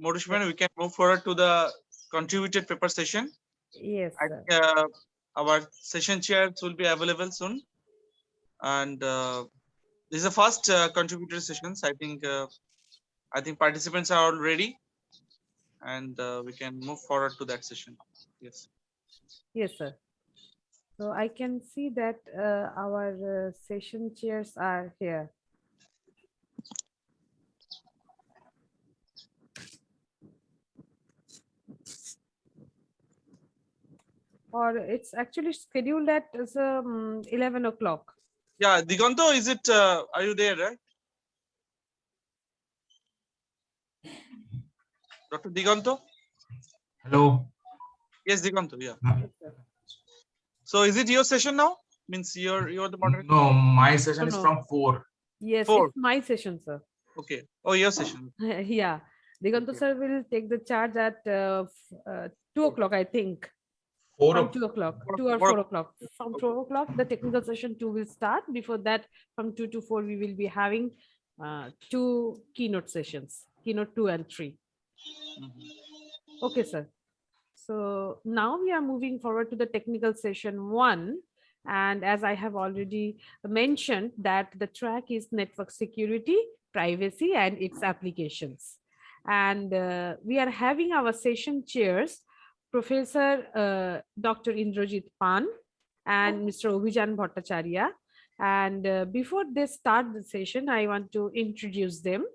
Moutushi Pan, we can move forward to the contributed paper session. Yes, I sir. think, our session chairs will be available soon, and this is the first contributor sessions. I think participants are all ready, and we can move forward to that session. Yes. Yes, sir. So I can see that our session chairs are here. Or it's actually scheduled at 11 o'clock. Yeah, Diganto, is it? Are you there, right? Dr. Diganto? Hello. Yes, Diganto. Yeah. Yes, sir. So is it your session now? Means you're the moderator. No, my session is No. from 4. Yes, 4. it's my session, sir. Okay. Oh, your session. Yeah. Diganto Okay. sir will take the charge at 2 o'clock, I think. 4 From of 2 o'clock, 4 2 or 4 o'clock. From Okay. 4 o'clock, the technical session 2 will start. Before that, from 2 to 4, we will be having 2 keynote sessions, keynote 2 and 3. Mhm. Okay, sir. So now we are moving forward to the technical session 1. And as I have already mentioned that the track is network security, privacy, and its applications. And we are having our session chairs, Professor Dr. Indrajit Pan and Mr. Abhijan Bhattacharyya. And before they start the session, I want to introduce them.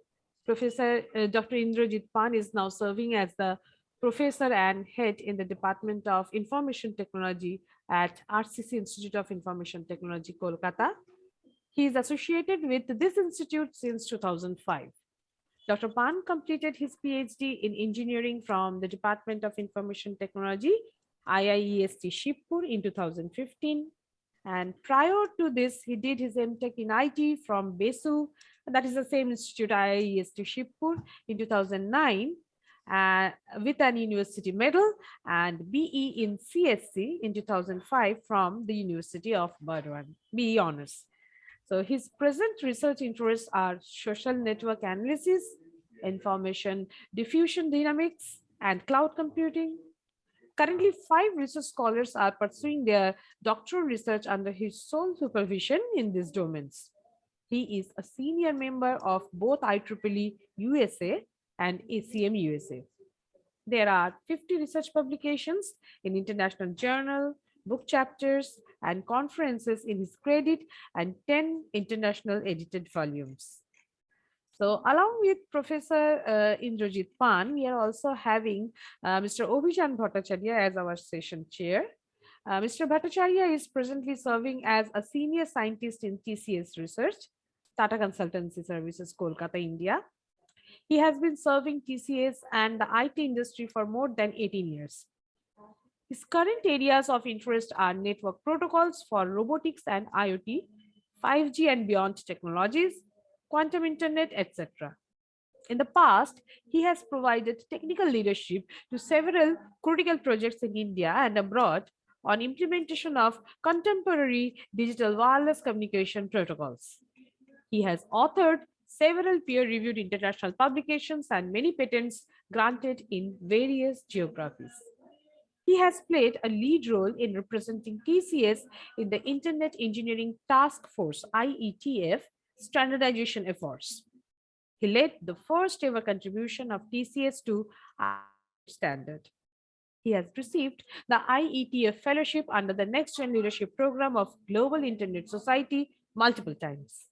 Professor Dr. Indrajit Pan is now serving as the professor and head in the Department of Information Technology at RCC Institute of Information Technology, Kolkata. He is associated with this institute since 2005. Dr. Pan completed his PhD in engineering from the Department of Information Technology, IIEST Shibpur in 2015. And prior to this, he did his MTech in IT from BESU, that is the same institute, IIEST Shibpur in 2009, with an university medal, and BE in CSC in 2005 from the University of Burdwan, BE honors. So his present research interests are social network analysis, information diffusion dynamics, and cloud computing. Currently, 5 research scholars are pursuing their doctoral research under his sole supervision in these domains. He is a senior member of both IEEE USA and ACM USA. There are 50 research publications in international journal, book chapters, and conferences in his credit, and 10 international edited volumes. So along with Professor Indrajit Pan, we are also having Mr. Abhijan Bhattacharya as our session chair. Mr. Bhattacharya is presently serving as a senior scientist in TCS Research, Tata Consultancy Services, Kolkata, India. He has been serving TCS and the IT industry for more than 18 years. His current areas of interest are network protocols for robotics and IoT, 5G and beyond technologies, quantum internet, etc. In the past, he has provided technical leadership to several critical projects in India and abroad on implementation of contemporary digital wireless communication protocols. He has authored several peer-reviewed international publications and many patents granted in various geographies. He has played a lead role in representing TCS in the Internet Engineering Task Force (IETF) standardization efforts. He led the first ever contribution of TCS to IETF standard. He has received the IETF fellowship under the Next Gen Leadership Program of Global Internet Society multiple times.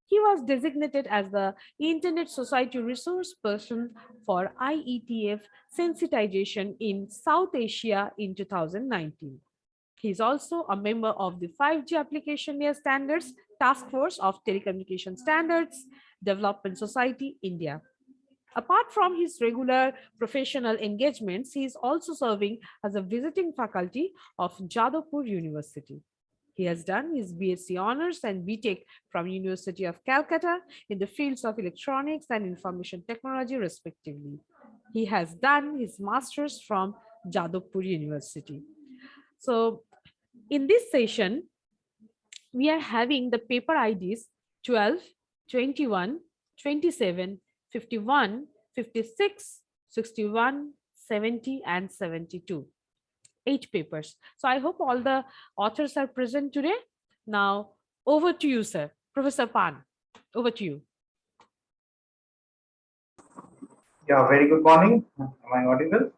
He was designated as the Internet Society resource person for IETF sensitization in South Asia in 2019. He is also a member of the 5G Application Layer Standards Task Force of Telecommunication Standards Development Society, India. Apart from his regular professional engagements, he is also serving as a visiting faculty of Jadavpur University. He has done his BSc honors and BTech from University of Calcutta in the fields of electronics and information technology, respectively. He has done his master's from Jadavpur University. So in this session, we are having the paper IDs 12, 21, 27, 51, 56, 61, 70, and 72. 8 papers. So I hope all the authors are present today. Now, over to you, sir. Professor Pan, over to you. Yeah, very good morning. Am I audible?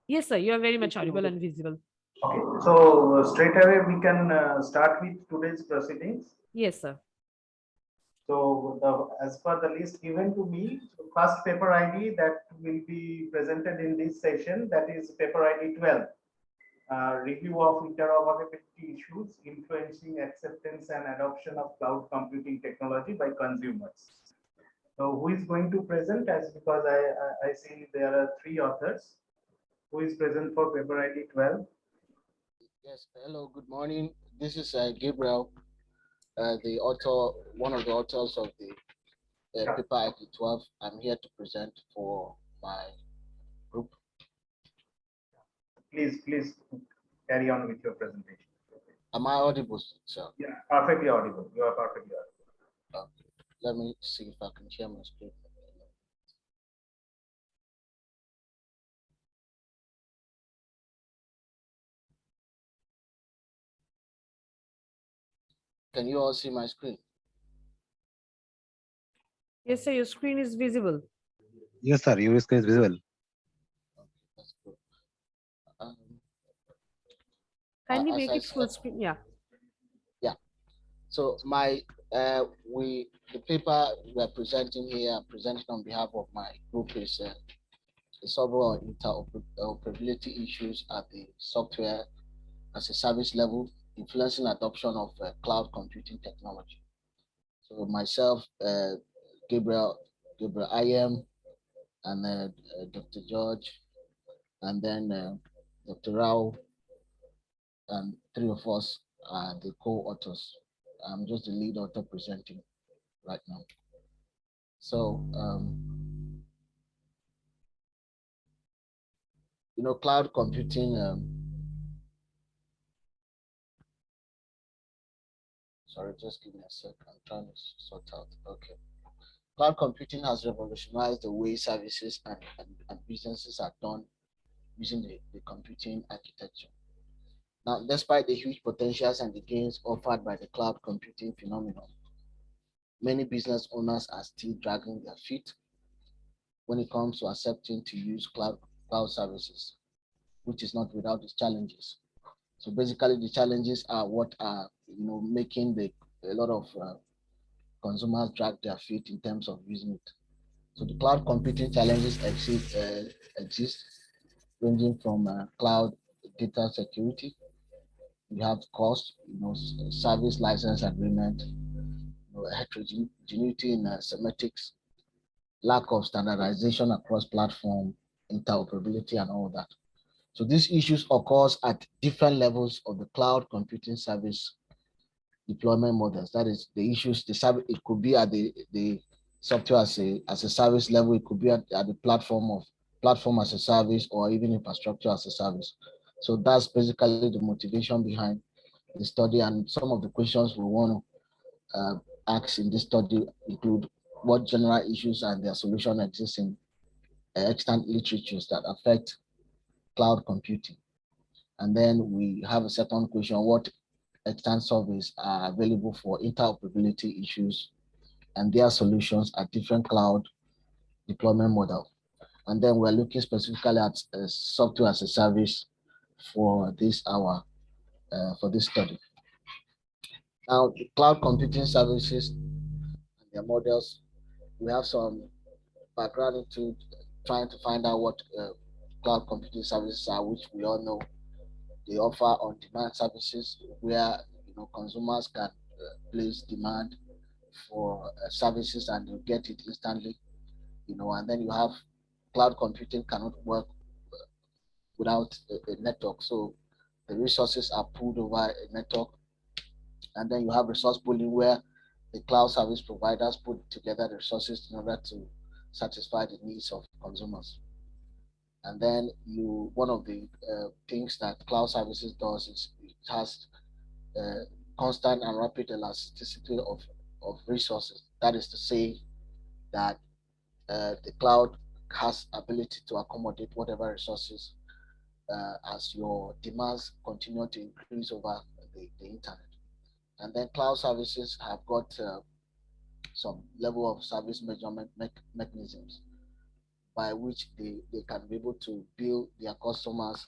Yes, sir, you are very much audible and visible. Okay, so straight away we can start with today's proceedings. Yes, sir. So as per the list given to me, first paper ID that will be presented in this session, that is paper ID 12. Review of interoperability issues influencing acceptance and adoption of cloud computing technology by consumers. So who is going to present? As because I see there are three authors. Who is present for paper ID 12? Yes, hello, good morning. This is Gabriel, the author, one of the authors of the paper ID 12. I'm here to present for my group. Please carry on with your presentation. Am I audible, sir? Yeah, perfectly audible. You are perfectly audible. Okay. Let me see if I can share my screen. Can you all see my screen? Yes, sir, your screen is visible. Yes, sir. Your screen is visible. Okay, that's good. Um, Kindly as make I it full said, screen. Yeah. yeah. So the paper we are presenting here, I'm presenting on behalf of my group is several interoperability issues at the software as a service level, influencing adoption of cloud computing technology. So myself, Gabriel IM, and Dr. George, and then Dr. Rao, and three of us are the co-authors. I'm just the lead author presenting right now. So, cloud computing. Sorry, just give me a sec. I'm trying to sort out. Okay. Cloud computing has revolutionized the way services and businesses are done using the computing architecture. Now, despite the huge potentials and the gains offered by the cloud computing phenomenon, many business owners are still dragging their feet when it comes to accepting to use cloud services, which is not without its challenges. So basically, the challenges are what are making a lot of consumers drag their feet in terms of using it. So the cloud computing challenges exist ranging from cloud data security. We have cost, service license agreement, heterogeneity in semantics, lack of standardization across platform, interoperability, and all that. So these issues occurs at different levels of the cloud computing service deployment models. That is the issues, the service, it could be at the software as a service level, it could be at the platform as a service, or even infrastructure as a service. So that's basically the motivation behind the study, and some of the questions we want to ask in this study include what general issues and their solution exist in extant literatures that affect cloud computing. And then we have a second question: what extant surveys are available for interoperability issues and their solutions at different cloud deployment model. And then we're looking specifically at software as a service for this hour, for this study. Now, cloud computing services and their models, we have some background into trying to find out what cloud computing services are, which we all know they offer on-demand services where consumers can place demand for services and you get it instantly. And then you have cloud computing cannot work without a network, so the resources are pulled over a network. And then you have resource pooling where the cloud service providers put together the resources in order to satisfy the needs of consumers. And then one of the things that cloud services does is it has constant and rapid elasticity of resources. That is to say that the cloud has ability to accommodate whatever resources as your demands continue to increase over the internet. And then cloud services have got some level of service measurement mechanisms by which they can be able to bill their customers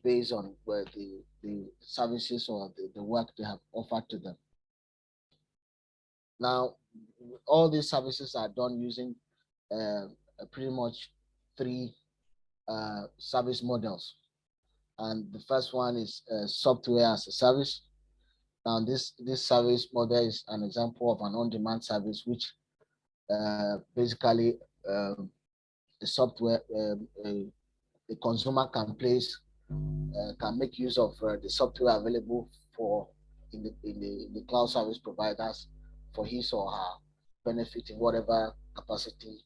based on the services or the work they have offered to them. Now, all these services are done using pretty much three service models. And the first one is software as a service. Now, this service model is an example of an on-demand service, which basically the software the consumer can place can make use of the software available for in the cloud service providers for his or her benefit in whatever capacity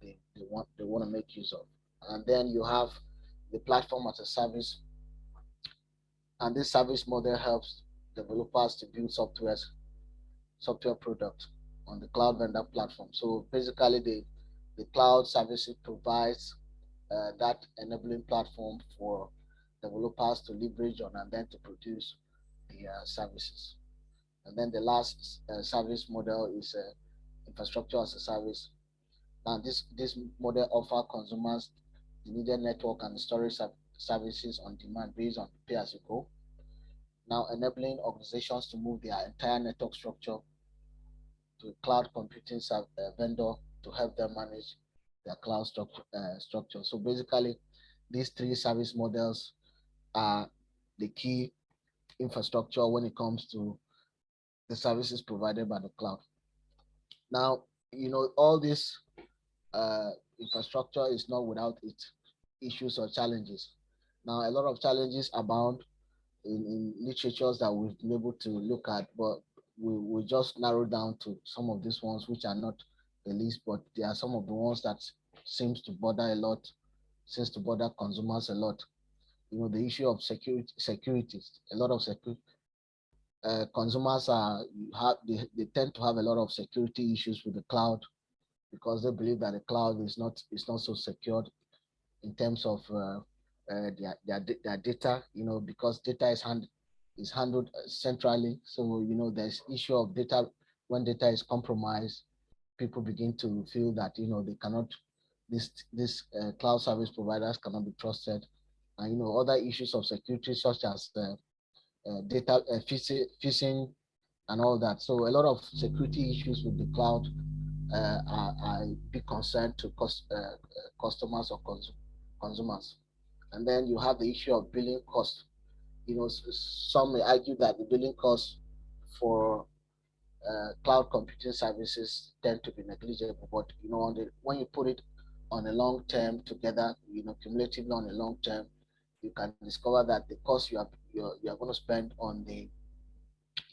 they want to make use of. And then you have the platform as a service, and this service model helps developers to build software product on the cloud vendor platform. So basically, the cloud services provides that enabling platform for developers to leverage on and then to produce the services. And then the last service model is infrastructure as a service. Now, this model offer consumers the needed network and storage services on demand based on pay as you go. Now, enabling organizations to move their entire network structure to a cloud computing vendor to help them manage their cloud structure. So basically, these three service models are the key infrastructure when it comes to the services provided by the cloud. Now, all this uh, infrastructure is not without its issues or challenges. Now, a lot of challenges abound in literatures that we've been able to look at, but we just narrow down to some of these ones, which are not the least, but they are some of the ones that seems to bother consumers a lot. The issue of security, a lot of security. Consumers they tend to have a lot of security issues with the cloud because they believe that the cloud is not so secured in terms of their data, because data is handled centrally. So, there's issue of data. When data is compromised, people begin to feel that, they cannot, this cloud service providers cannot be trusted. And, other issues of security such as data phishing and all that. So a lot of security issues with the cloud are a big concern to customers or consumers. And then you have the issue of billing cost. Some may argue that the billing costs for cloud computing services tend to be negligible, but when you put it on a long term together, cumulatively on a long term, you can discover that the cost you are going to spend on the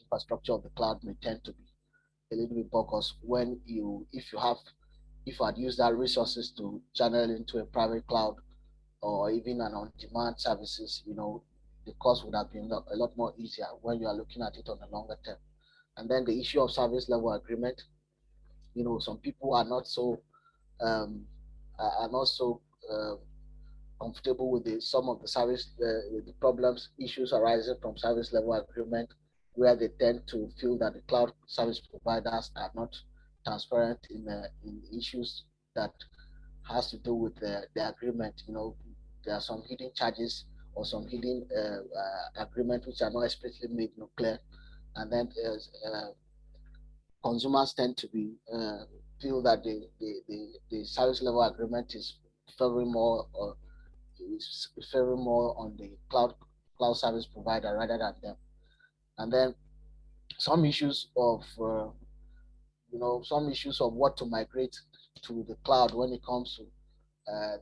infrastructure of the cloud may tend to be a little bit bogus when if you had used that resources to channel into a private cloud or even an on-demand services, the cost would have been a lot more easier when you are looking at it on a longer term. And then the issue of service level agreement, some people are not so um, comfortable with some of the service the problems issues arising from service level agreement, where they tend to feel that the cloud service providers are not transparent in issues that has to do with the agreement. There are some hidden charges or some hidden agreement which are not explicitly made clear, and then consumers tend to be feel that the service level agreement is favoring more on the cloud service provider rather than them. And then some issues of what to migrate to the cloud when it comes to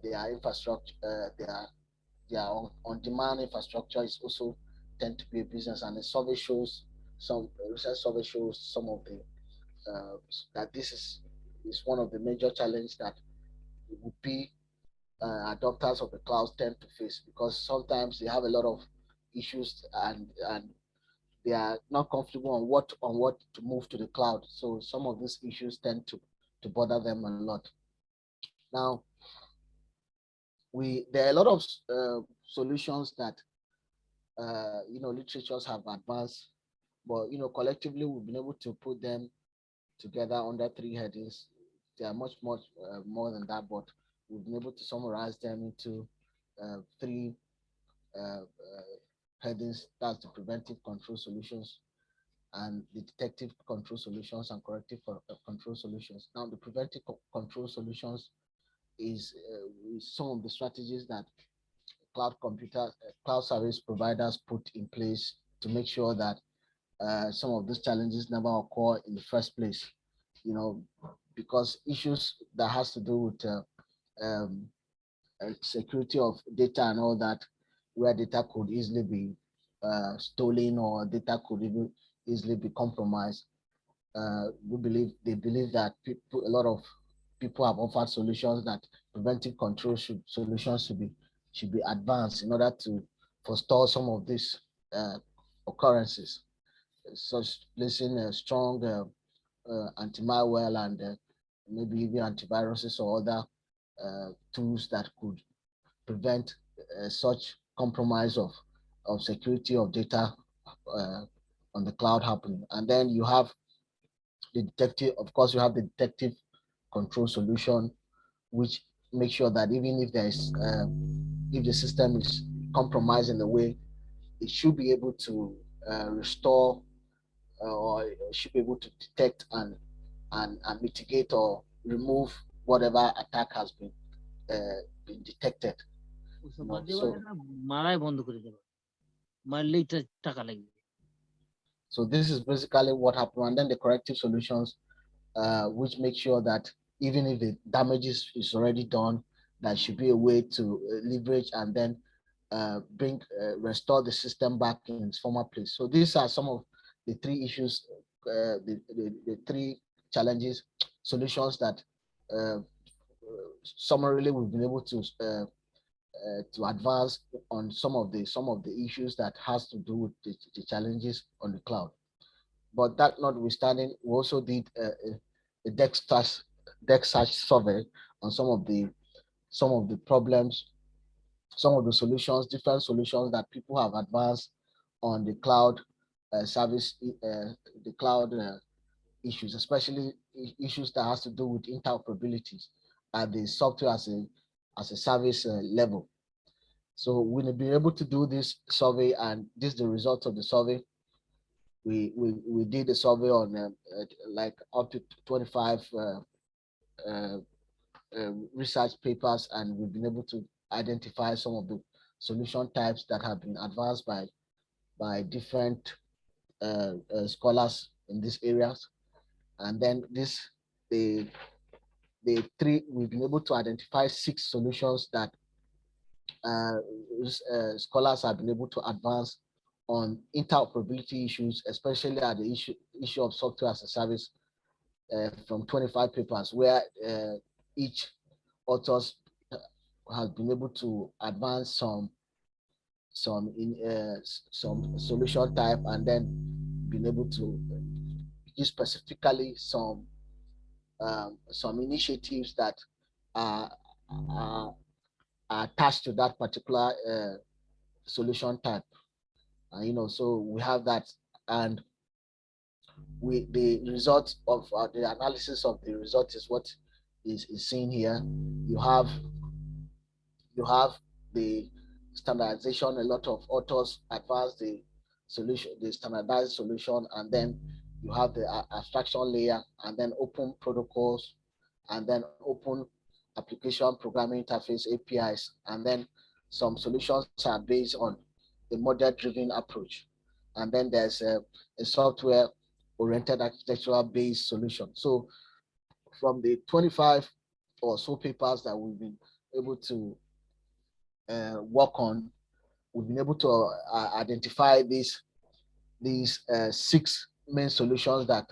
their infrastructure, their on-demand infrastructure is also tend to be a business. And the survey shows some recent survey shows some of the that this is one of the major challenges that would be adopters of the cloud tend to face, because sometimes they have a lot of issues and they are not comfortable on what to move to the cloud. So some of these issues tend to bother them a lot. Now, there are a lot of solutions that literatures have advanced, but collectively we've been able to put them together under three headings. They are much more than that, but we've been able to summarize them into three headings. That's the preventive control solutions, and the detective control solutions, and corrective control solutions. Now, the preventive control solutions is some of the strategies that cloud service providers put in place to make sure that some of these challenges never occur in the first place. Because issues that has to do with um, security of data and all that, where data could easily be stolen, or data could even easily be compromised. They believe that a lot of people have offered solutions that preventive control solutions should be advanced in order to forestall some of these occurrences, such placing a strong anti-malware and maybe even antiviruses or other tools that could prevent such compromise of security of data on the cloud happening. And then you have the detective, of course, you have the detective control solution, which makes sure that even if if the system is compromised in a way, it should be able to restore, or should be able to detect and mitigate or remove whatever attack has been detected. So this is basically what happened. And then the corrective solutions, which make sure that even if the damage is already done, there should be a way to leverage and then restore the system back in its former place. So these are some of the three issues, the three challenges, solutions that summarily we've been able to advance on some of the issues that has to do with the challenges on the cloud. But that notwithstanding, we also did a deck search survey on some of the problems, some of the solutions, different solutions that people have advanced on the cloud service, the cloud issues, especially issues that has to do with interoperabilities at the software as a service level. So we'll be able to do this survey, and this is the result of the survey. We did a survey on like up to 25 research papers, and we've been able to identify some of the solution types that have been advanced by different scholars in these areas. And then the three, we've been able to identify 6 solutions that scholars have been able to advance on interoperability issues, especially at the issue of software as a service, from 25 papers, where each authors has been able to advance some solution type, and then been able to use specifically some initiatives that are, are attached to that particular solution type. So we have that, and the result of the analysis of the result is what is seen here. You have the standardization. A lot of authors advance the solution, the standardized solution, and then you have the abstraction layer, and then open protocols, and then open application programming interface APIs, and then some solutions are based on a model-driven approach, and then there's a software-oriented architectural-based solution. So from the 25 or so papers that we've been able to work on, we've been able to identify these 6 main solutions that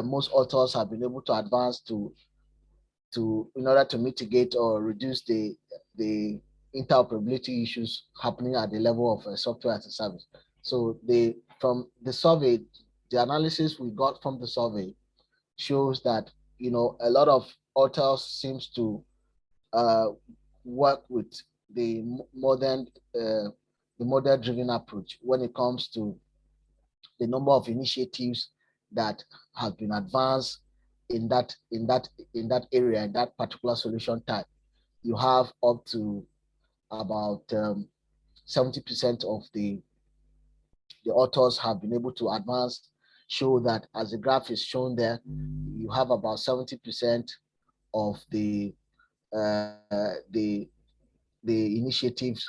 most authors have been able to advance in order to mitigate or reduce the interoperability issues happening at the level of software as a service. So from the survey, the analysis we got from the survey shows that a lot of authors seems to work with the model-driven approach when it comes to the number of initiatives that have been advanced in that area, in that particular solution type. You have up to about 70% of the authors have been able to advance, show that as the graph is shown there, you have about 70% of uh, the the initiatives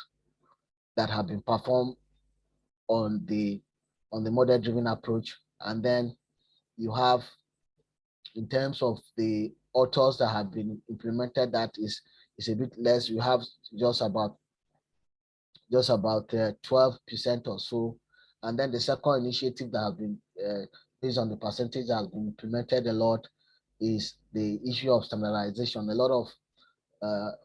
that have been performed on the model-driven approach. And then you have, in terms of the authors that have been implemented, that is a bit less. You have just about 12% or so. And then the second initiative that has been based on the percentage that has been implemented a lot is the issue of standardization. A lot of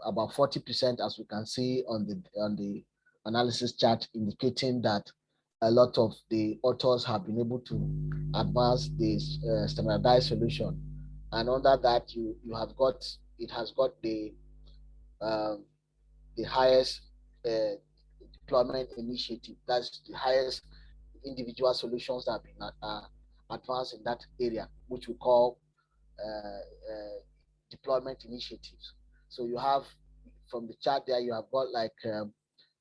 about 40%, as we can see on the analysis chart, indicating that a lot of the authors have been able to advance this standardized solution. And under that, you have got, it has got um, the highest deployment initiative. That's the highest individual solutions that have been advanced in that area, which we call deployment initiatives. So you have, from the chart there, you have got like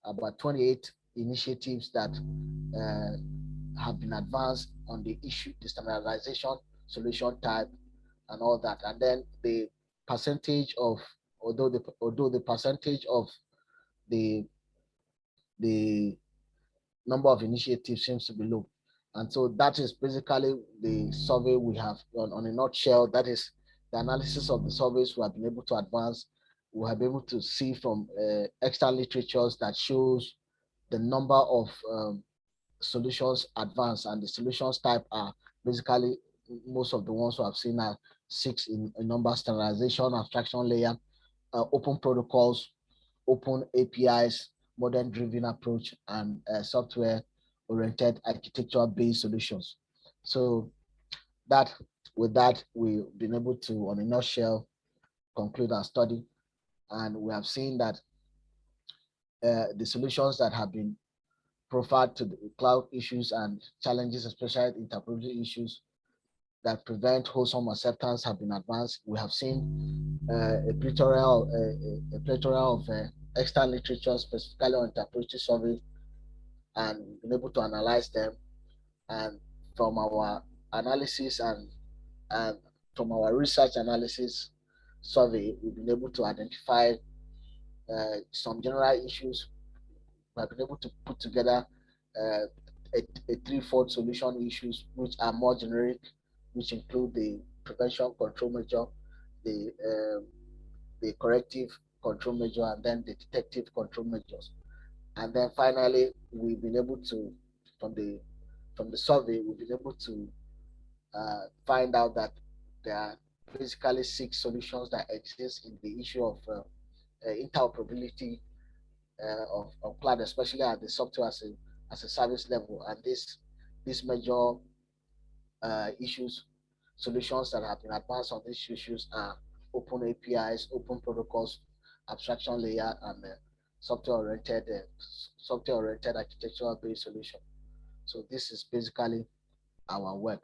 about 28 initiatives that have been advanced on the issue, the standardization solution type and all that. And then the percentage of, although the percentage of the number of initiatives seems to be low. And so that is basically the survey we have on a nutshell. That is the analysis of the surveys we have been able to advance. We have been able to see from external literatures that shows the number of solutions advanced, and the solutions type are basically, most of the ones we have seen are 6 in number: standardization, abstraction layer, open protocols, open APIs, model-driven approach, and software-oriented architecture-based solutions. So that, with that, we've been able to, on a nutshell, conclude our study, and we have seen that the solutions that have been profiled to the cloud issues and challenges, especially interoperability issues that prevent wholesome acceptance, have been advanced. We have seen a plethora of external literature specifically on interoperability survey, and been able to analyze them. And from our analysis and from our research analysis survey, we've been able to identify some general issues. We have been able to put together a threefold solution issues, which are more generic, which include the prevention control measure, the corrective control measure, and then the detective control measures. And then finally, we've been able to, from the survey, we've been able to find out that there are basically 6 solutions that exist in the issue of interoperability of cloud, especially at the software as a service level. And these major issues, solutions that have been advanced on these issues are open APIs, open protocols, abstraction layer, and software-oriented architectural-based solution. So this is basically our work.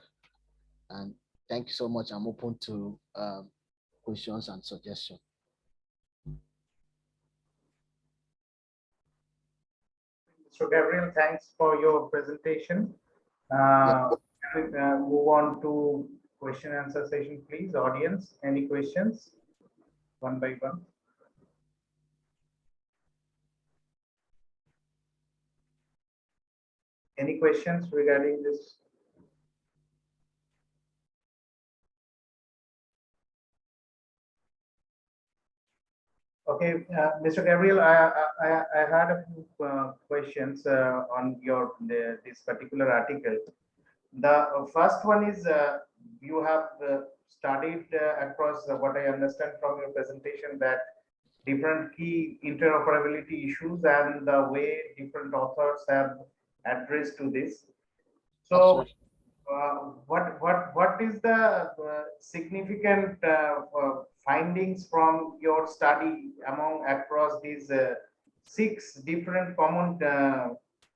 And thank you so much. I'm open to questions and suggestions. Mr. Gabriel, thanks for your presentation. Move on to question and answer session, please. Audience, any questions? One by one. Any questions regarding this? Okay, Mr. Gabriel, I had a few questions on this particular article. The first one is you have studied across what I understand from your presentation, that different key interoperability issues and the way different authors have addressed to this. So what is the significant findings from your study across these 6 different common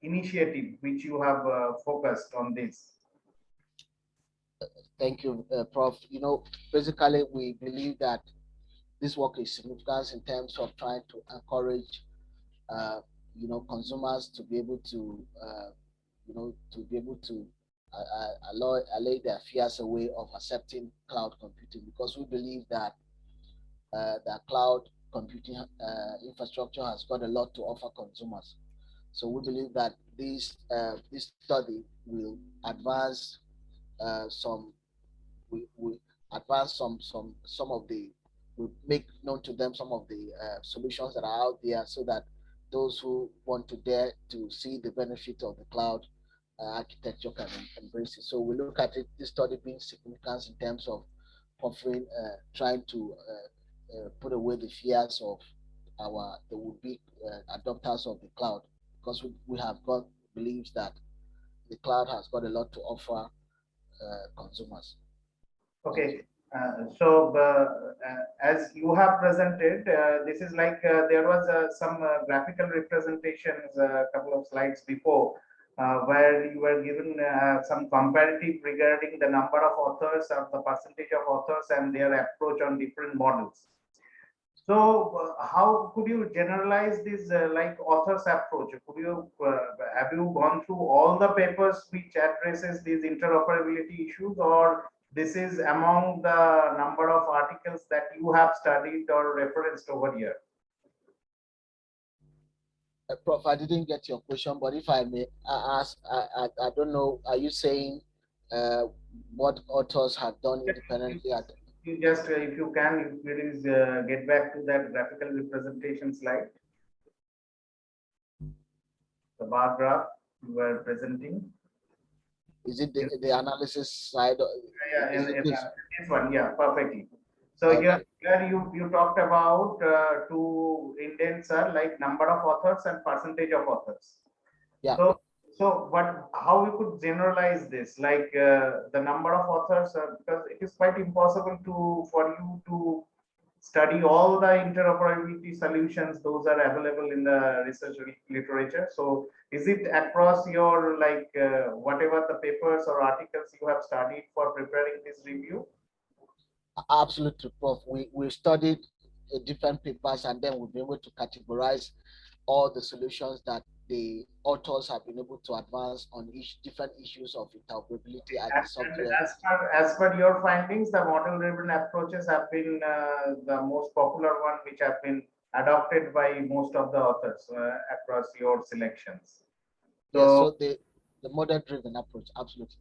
initiatives which you have focused on this? Thank you, Prof. Basically, we believe that this work is significant in terms of trying to encourage, consumers to be able to, allay their fears away of accepting cloud computing, because we believe that the cloud computing infrastructure has got a lot to offer consumers. So we believe that this study will advance some we advance some of the we make known to them some of the solutions that are out there, so that those who want to dare to see the benefit of the cloud architecture can embrace it. So we look at it, this study being significant in terms of offering, trying to put away the fears of the would-be adopters of the cloud, because we have got believes that the cloud has got a lot to offer consumers. Okay, as you have presented, this is like there was some graphical representations a couple of slides before, where you were given some comparative regarding the number of authors or the percentage of authors and their approach on different models. So how could you generalize this like author's approach? Have you gone through all the papers which addresses these interoperability issues, or this is among the number of articles that you have studied or referenced over here? Prof, I didn't get your question, but if I may ask, I don't know, are you saying what authors have done independently? You just, if you can, please get back to that graphical representation slide. The bar graph you were presenting. Is it the analysis side? Yeah, in this one, yeah, perfectly. So okay. Here you talked about two indents are like number of authors and percentage of authors. Yeah. So how we could generalize this, like the number of authors, because it is quite impossible for you to study all the interoperability solutions. Those are available in the research literature. So is it across your like whatever the papers or articles you have studied for preparing this review? Absolutely, Prof. We studied different papers, and then we've been able to categorize all the solutions that the authors have been able to advance on each different issues of interoperability at the software. As per your findings, the model-driven approaches have been the most popular one, which have been adopted by most of the authors across your selections. So the model-driven approach, absolutely.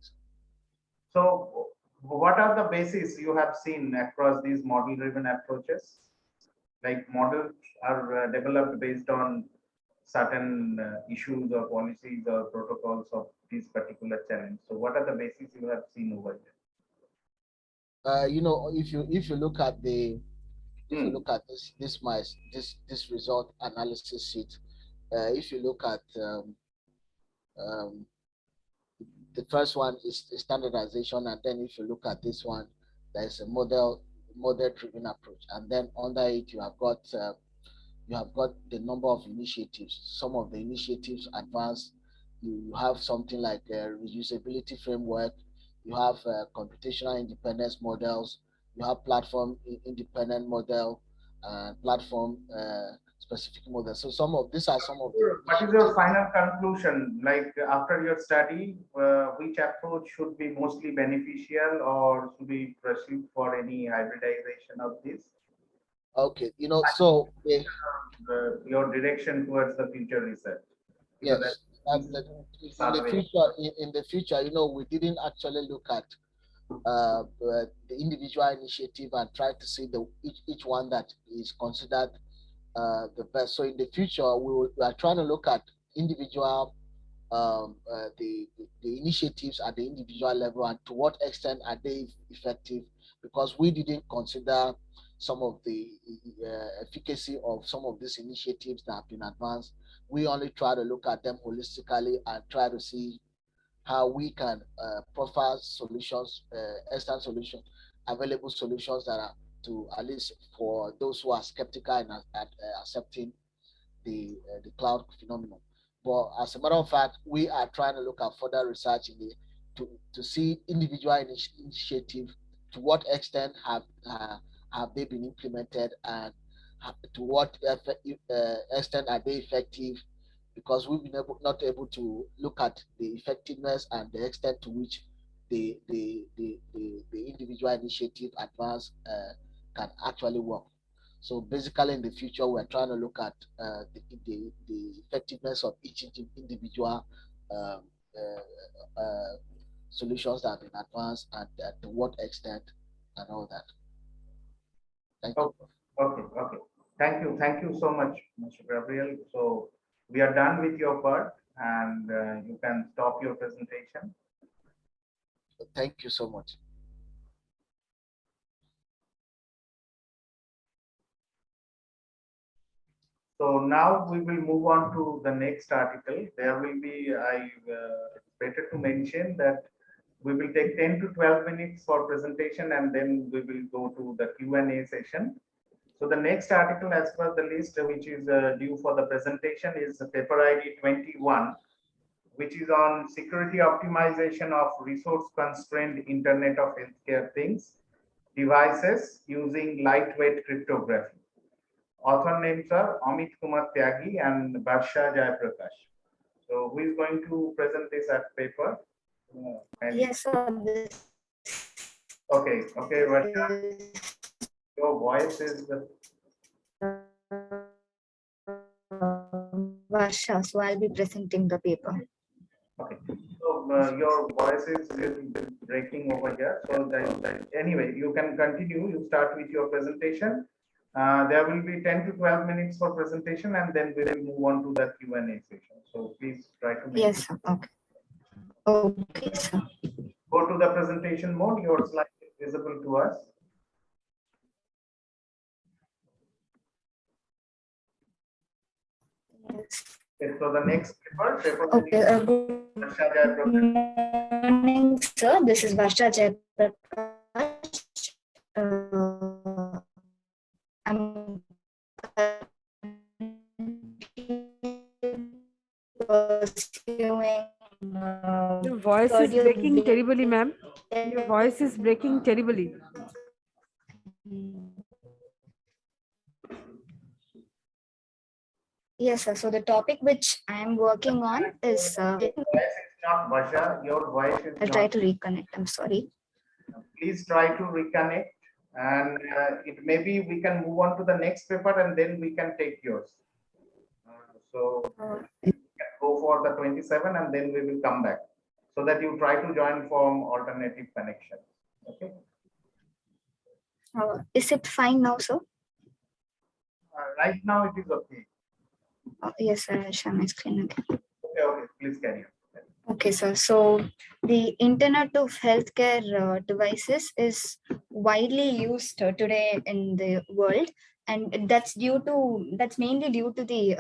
So what are the bases you have seen across these model-driven approaches? Like models are developed based on certain issues or policies or protocols of this particular challenge. So what are the bases you have seen over there? If you look at this result analysis sheet, if you look at the first one is standardization, and then if you look at this one, there is a model-driven approach, and then under it you have got the number of initiatives. Some of the initiatives advanced. You have something like a reusability framework. You have computational independence models. You have platform independent model and platform specific models. So these are some of the. What is your final conclusion? Like after your study, which approach should be mostly beneficial, or should we proceed for any hybridization of this? Okay, so your direction towards the future research. Yes, in the future, we didn't actually look at the individual initiative and try to see each one that is considered the best. So in the future, we are trying to look at individual the initiatives at the individual level, and to what extent are they effective, because we didn't consider some of the efficacy of some of these initiatives that have been advanced. We only try to look at them holistically and try to see how we can profile solutions, extant solutions, available solutions that are at least for those who are skeptical and accepting the cloud phenomenon. But as a matter of fact, we are trying to look at further research in to see individual initiative, to what extent have they been implemented, and to what extent are they effective, because we've been not able to look at the effectiveness and the extent to which the individual initiative advance can actually work. So basically, in the future, we're trying to look at the effectiveness of each individual um, solutions that have been advanced, and to what extent, and all that. Thank you. Okay. Thank you so much, Mr. Gabriel. So we are done with your part, and you can stop your presentation. Thank you so much. So now we will move on to the next article. There will be, it's better to mention that we will take 10 to 12 minutes for presentation, and then we will go to the Q&A session. So the next article as per the list, which is due for the presentation, is paper ID 21, which is on security optimization of resource constrained Internet of Healthcare Things devices using lightweight cryptography. Author names are Amit Kumar Tyagi and Barsha Jayaprakash. So who is going to present this at paper? Yes, sir. Okay, Barsha, your voice is Varsha, so I'll be presenting the paper. okay. So your voice is breaking over here. So anyway, you can continue. You start with your presentation. There will be 10 to 12 minutes for presentation, and then we will move on to the Q&A session. So please try to make Yes, sir. Okay. Okay, sir. Go to the presentation mode. Your slide is visible to us. Yes. Okay, so the next paper Okay. Good morning, sir. This is Varsha Jayaprakash. I'm pursuing. Your voice is breaking terribly, ma'am. Your voice is breaking terribly. Yes, sir. So the topic which I am working on is. Your voice is not Varsha. Your voice is. I'll try to reconnect. I'm sorry. Please try to reconnect, and it maybe we can move on to the next paper, and then we can take yours. So we can go for the 27, and then we will come back, so that you try to join from alternative connection. Okay. Is it fine now, sir? Right now it is okay. Yes, sir. I'll share my screen again. Okay. Please carry on. Okay, sir. So the Internet of Healthcare devices is widely used today in the world, and that's mainly due to the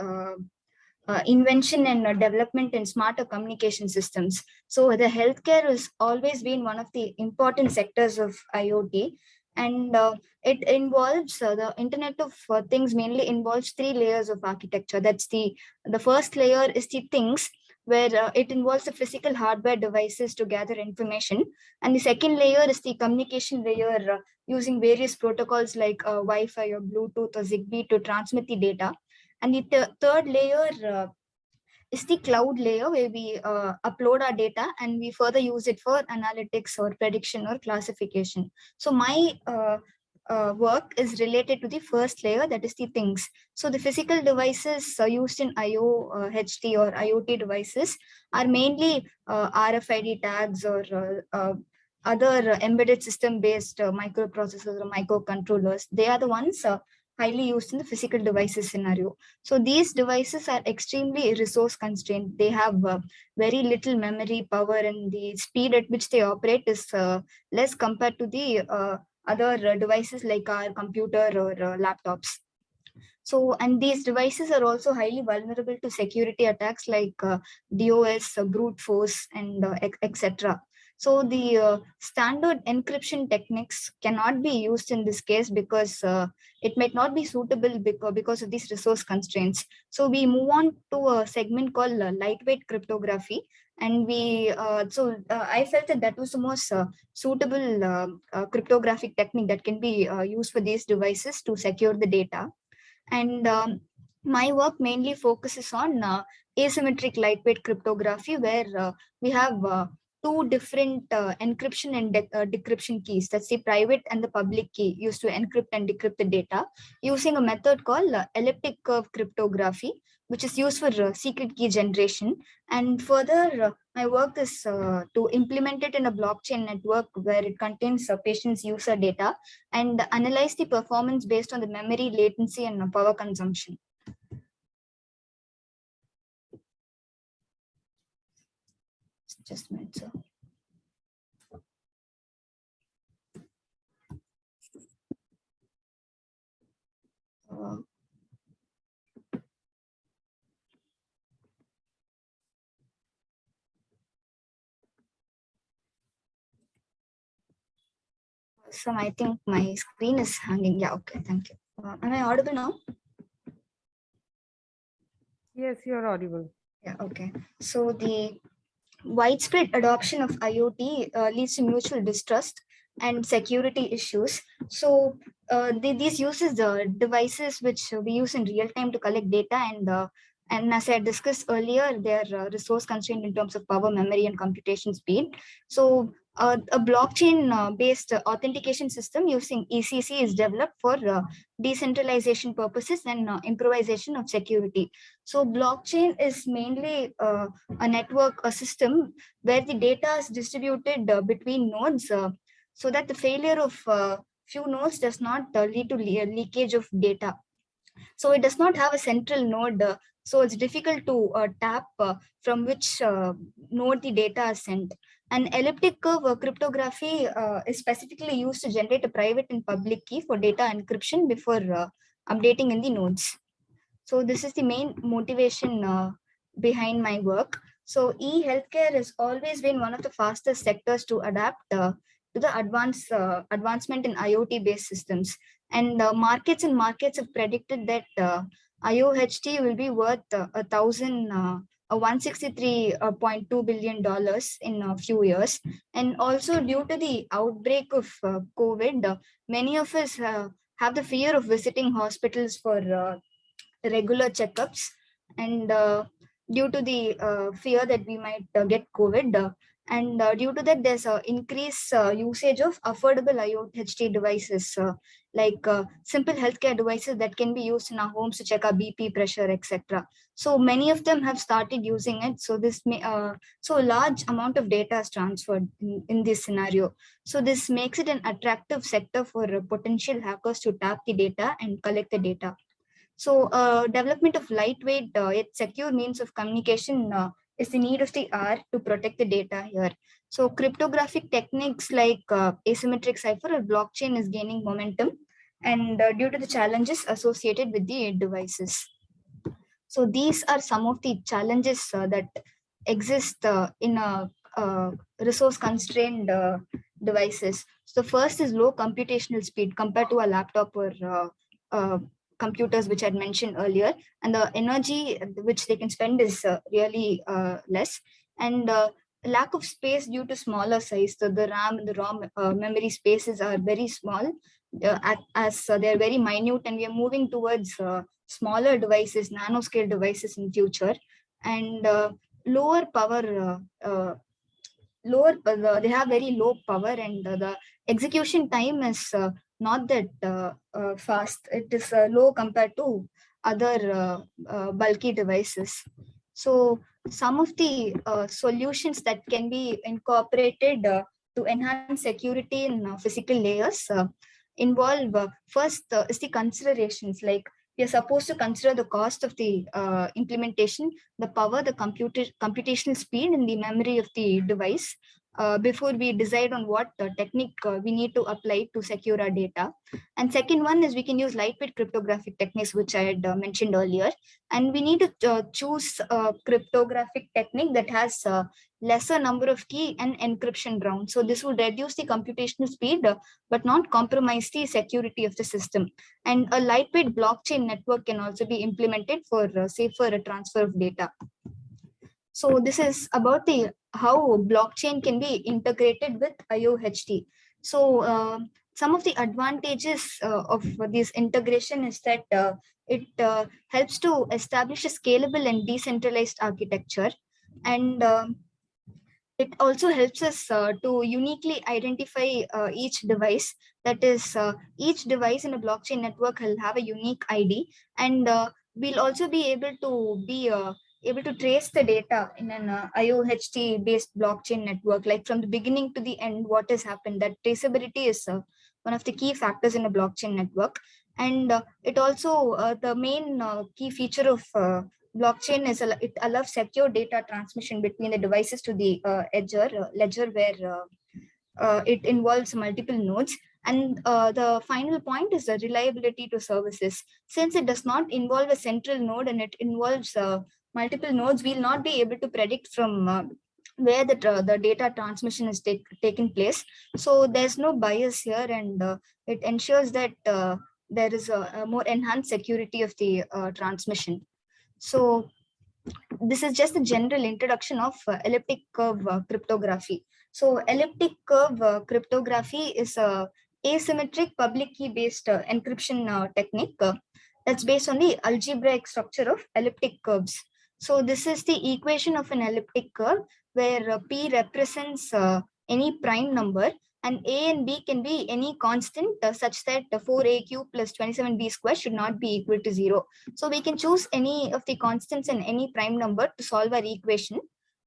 invention and development in smarter communication systems. So the healthcare has always been one of the important sectors of IoT, and it involves the Internet of Things mainly involves three layers of architecture. That's the first layer is the things, where it involves the physical hardware devices to gather information, and the second layer is the communication layer using various protocols like Wi-Fi or Bluetooth or Zigbee to transmit the data. And the third layer is the cloud layer, where we upload our data and we further use it for analytics or prediction or classification. So my work is related to the first layer, that is the things. So the physical devices used in HT or IoT devices are mainly RFID tags or other embedded system based microprocessors or microcontrollers. They are the ones highly used in the physical devices scenario. So these devices are extremely resource constrained. They have very little memory power, and the speed at which they operate is less compared to the other devices like our computer or laptops. So, and these devices are also highly vulnerable to security attacks like DOS, brute force, and etc. So the standard encryption techniques cannot be used in this case because it might not be suitable because of these resource constraints. So we move on to a segment called lightweight cryptography. And I felt that that was the most suitable cryptographic technique that can be used for these devices to secure the data. And my work mainly focuses on asymmetric lightweight cryptography, where we have two different encryption and decryption keys. That's the private and the public key used to encrypt and decrypt the data using a method called elliptic curve cryptography, which is used for secret key generation. And further, my work is to implement it in a blockchain network where it contains patient's user data and analyze the performance based on the memory, latency, and power consumption. Just a minute, sir. So I think my screen is hanging. Yeah, okay, thank you. Am I audible now? Yes, you're audible. Yeah, okay. So the widespread adoption of IoT leads to mutual distrust and security issues. So these uses the devices which we use in real time to collect data, and as I discussed earlier, they are resource constrained in terms of power, memory, and computation speed. So a blockchain based authentication system using ECC is developed for decentralization purposes and improvisation of security. So blockchain is mainly a network, a system where the data is distributed between nodes, so that the failure of few nodes does not lead to leakage of data. So it does not have a central node, so it's difficult to tap from which node the data is sent. An elliptic curve cryptography is specifically used to generate a private and public key for data encryption before updating in the nodes. So this is the main motivation behind my work. So e-healthcare has always been one of the fastest sectors to adapt to the advancement in IoT-based systems. And markets have predicted that IoHT will be worth $163.2 billion in a few years. And also due to the outbreak of COVID, many of us have the fear of visiting hospitals for regular checkups, and due to the fear that we might get COVID, and due to that there's an increased usage of affordable IoT devices, like simple healthcare devices that can be used in our homes to check our BP, pressure, etc. So many of them have started using it. So this may so a large amount of data is transferred in this scenario. So this makes it an attractive sector for potential hackers to tap the data and collect the data. So development of lightweight yet secure means of communication is the need of the hour to protect the data here. So cryptographic techniques like asymmetric cipher or blockchain is gaining momentum, and due to the challenges associated with the devices. So these are some of the challenges that exist in a resource constrained devices. So the first is low computational speed compared to a laptop or computers, which I had mentioned earlier, and the energy which they can spend is really less, and lack of space due to smaller size. So the RAM and the ROM memory spaces are very small, as they're very minute, and we are moving towards smaller devices, nanoscale devices in future, and lower power. They have very low power, and the execution time is not that fast. It is low compared to other bulky devices. So some of the solutions that can be incorporated to enhance security in physical layers involve first is the considerations, like we are supposed to consider the cost of the implementation, the power, the computational speed, and the memory of the device. before we decide on what technique we need to apply to secure our data. And second one is we can use lightweight cryptographic techniques, which I had mentioned earlier. And we need to choose a cryptographic technique that has lesser number of key and encryption rounds. So this will reduce the computational speed, but not compromise the security of the system. And a lightweight blockchain network can also be implemented for safer transfer of data. So this is about the how blockchain can be integrated with IOHT. So some of the advantages of this integration is that it helps to establish a scalable and decentralized architecture, and it also helps us to uniquely identify each device. That is, each device in a blockchain network will have a unique ID, and we'll also be able to trace the data in an IOHT based blockchain network, like from the beginning to the end, what has happened. That traceability is one of the key factors in a blockchain network. And it also, the main key feature of blockchain is it allows secure data transmission between the devices to the ledger where it involves multiple nodes. And the final point is the reliability to services. Since it does not involve a central node and it involves multiple nodes, we'll not be able to predict from where the data transmission is taking place. So there's no bias here, and it ensures that there is a more enhanced security of the transmission. So this is just a general introduction of elliptic curve cryptography. So elliptic curve cryptography is a asymmetric public key based encryption technique that's based on the algebraic structure of elliptic curves. So this is the equation of an elliptic curve where P represents any prime number, and A and B can be any constant such that 4AQ plus 27B square should not be equal to 0. So we can choose any of the constants and any prime number to solve our equation.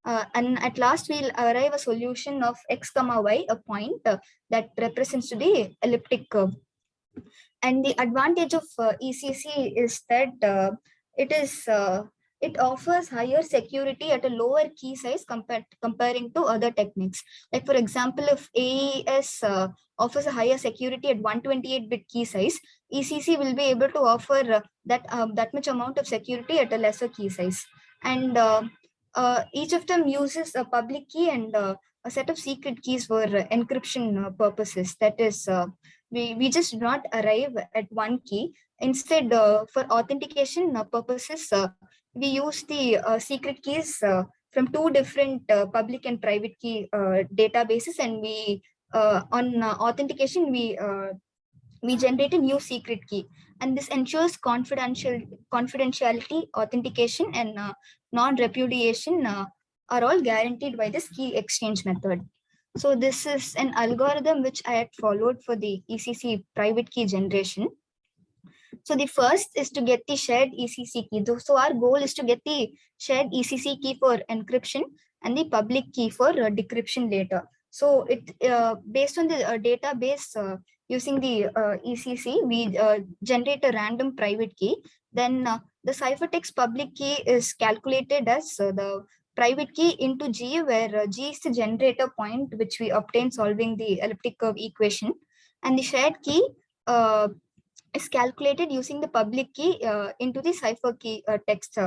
And at last, we'll arrive a solution of x comma y, a point that represents to the elliptic curve. And the advantage of ECC is that it offers higher security at a lower key size comparing to other techniques. Like for example, if AES offers a higher security at 128-bit key size, ECC will be able to offer that much amount of security at a lesser key size. And each of them uses a public key and a set of secret keys for encryption purposes. That is, we just do not arrive at one key. Instead, for authentication purposes, we use the secret keys from two different public and private key databases, and we on authentication we generate a new secret key, and this ensures confidentiality, authentication, and non-repudiation are all guaranteed by this key exchange method. So this is an algorithm which I had followed for the ECC private key generation. So the first is to get the shared ECC key. So our goal is to get the shared ECC key for encryption and the public key for decryption later. So it based on the database using the ECC, we generate a random private key. Then the ciphertext public key is calculated as the private key into G, where G is the generator point which we obtain solving the elliptic curve equation, and the shared key is calculated using the public key into the cipher key text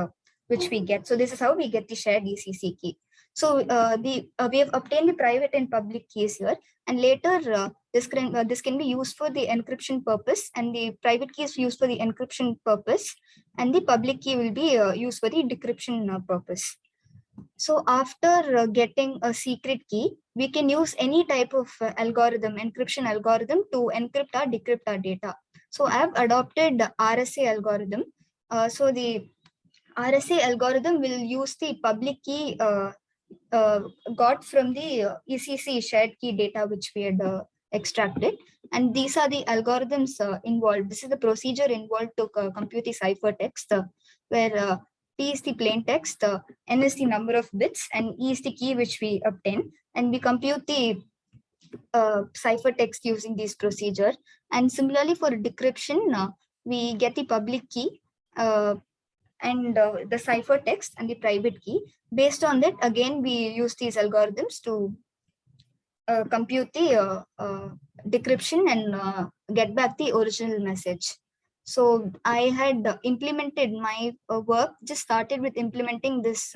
which we get. So this is how we get the shared ECC key. So we have obtained the private and public keys here, and later this can be used for the encryption purpose, and the private key is used for the encryption purpose, and the public key will be used for the decryption purpose. So after getting a secret key, we can use any type of algorithm, encryption algorithm, to encrypt or decrypt our data. So I have adopted the RSA algorithm. So the RSA algorithm will use the public key got from the ECC shared key data which we had extracted. And these are the algorithms involved. This is the procedure involved to compute the ciphertext, where P is the plain text, N is the number of bits, and E is the key which we obtain. And we compute the ciphertext using this procedure. And similarly for decryption, we get the public key and the ciphertext and the private key. Based on that, again, we use these algorithms to compute the decryption and get back the original message. So I had implemented my work, just started with implementing this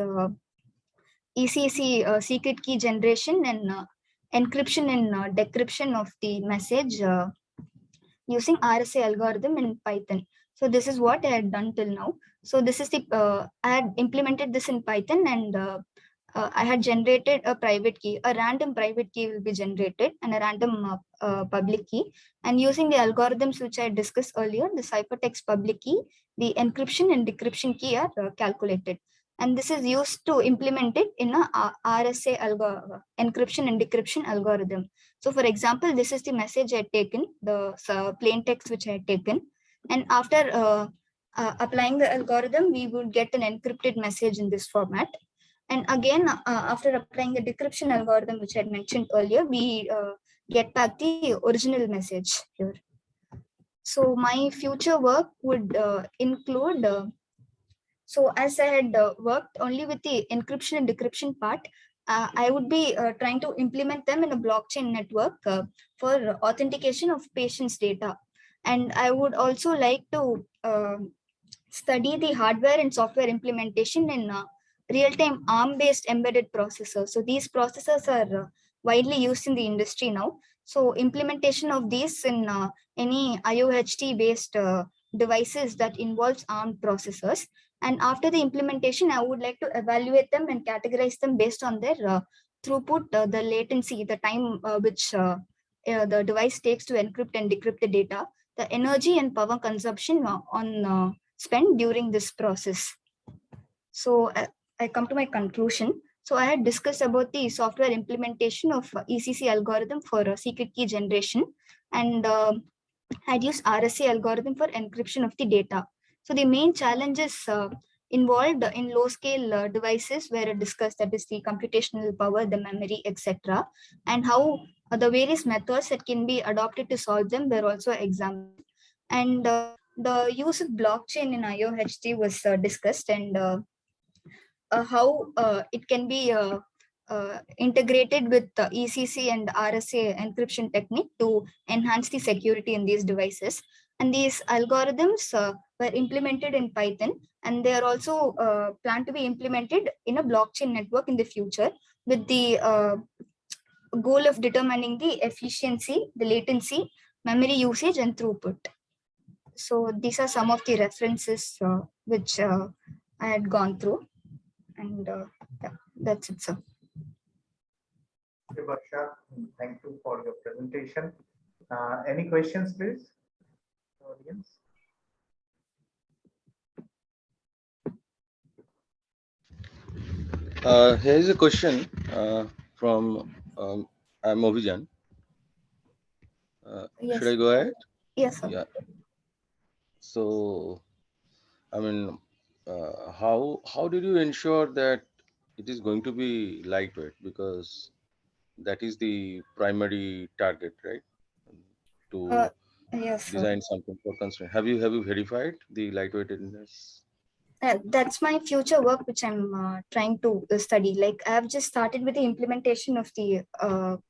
ECC secret key generation and encryption and decryption of the message using RSA algorithm in Python. So this is what I had done till now. So this is the I had implemented this in Python, and I had generated a private key. A random private key will be generated and a random public key. And using the algorithms which I discussed earlier, the ciphertext public key, the encryption and decryption key are calculated. And this is used to implement it in a RSA encryption and decryption algorithm. So for example, this is the message I had taken, the plain text which I had taken. And after applying the algorithm, we would get an encrypted message in this format. And again, after applying the decryption algorithm, which I had mentioned earlier, we get back the original message here. So my future work would include, so as I had worked only with the encryption and decryption part, I would be trying to implement them in a blockchain network for authentication of patients' data. And I would also like to study the hardware and software implementation in real-time ARM-based embedded processors. So these processors are widely used in the industry now. So implementation of these in any IOHT-based devices that involves ARM processors. And after the implementation, I would like to evaluate them and categorize them based on their throughput, the latency, the time which the device takes to encrypt and decrypt the data, the energy and power consumption on spent during this process. So I come to my conclusion. So I had discussed about the software implementation of ECC algorithm for secret key generation, and I'd used RSA algorithm for encryption of the data. So the main challenges involved in low scale devices were discussed, that is the computational power, the memory, etc. And how the various methods that can be adopted to solve them were also examined. And the use of blockchain in IOHT was discussed, and how it can be integrated with the ECC and RSA encryption technique to enhance the security in these devices. And these algorithms were implemented in Python, and they are also planned to be implemented in a blockchain network in the future, with the goal of determining the efficiency, the latency, memory usage, and throughput. So these are some of the references which I had gone through, and yeah, that's it, sir. Okay, Barsha, thank you for your presentation. Any questions, please, audience? Here is a question from I'm Abhijan. Yes. Should I go ahead? Yes, sir. Yeah. So, I mean, how did you ensure that it is going to be lightweight? Because that is the primary target, right? To Yes, sir. design something for constraint. Have you verified the lightweightedness? That's my future work, which I'm trying to study. Like I have just started with the implementation of the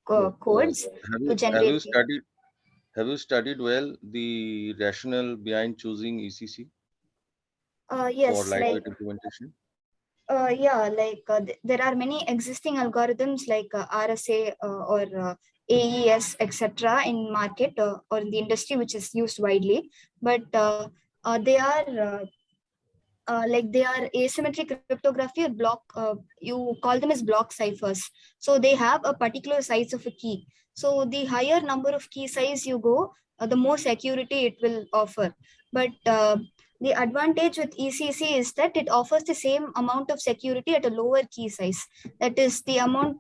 codes to generate. Have you studied well the rationale behind choosing ECC for Yes, like lightweight implementation? yeah, like there are many existing algorithms like RSA or AES, etc. in market or in the industry, which is used widely, but they are like they are asymmetric cryptography or block, you call them as block ciphers. So they have a particular size of a key. So the higher number of key size you go, the more security it will offer. But the advantage with ECC is that it offers the same amount of security at a lower key size. That is the amount,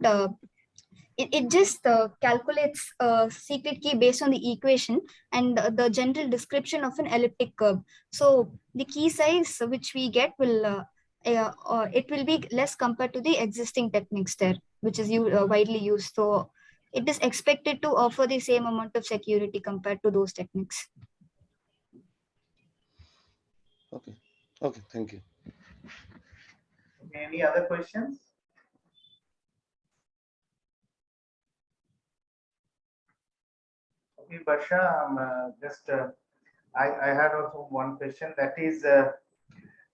it just calculates a secret key based on the equation and the general description of an elliptic curve. So the key size which we get will it will be less compared to the existing techniques there, which is widely used. So it is expected to offer the same amount of security compared to those techniques. Okay. Okay. Thank you. Any other questions? Okay, Barsha, I had also one question. That is,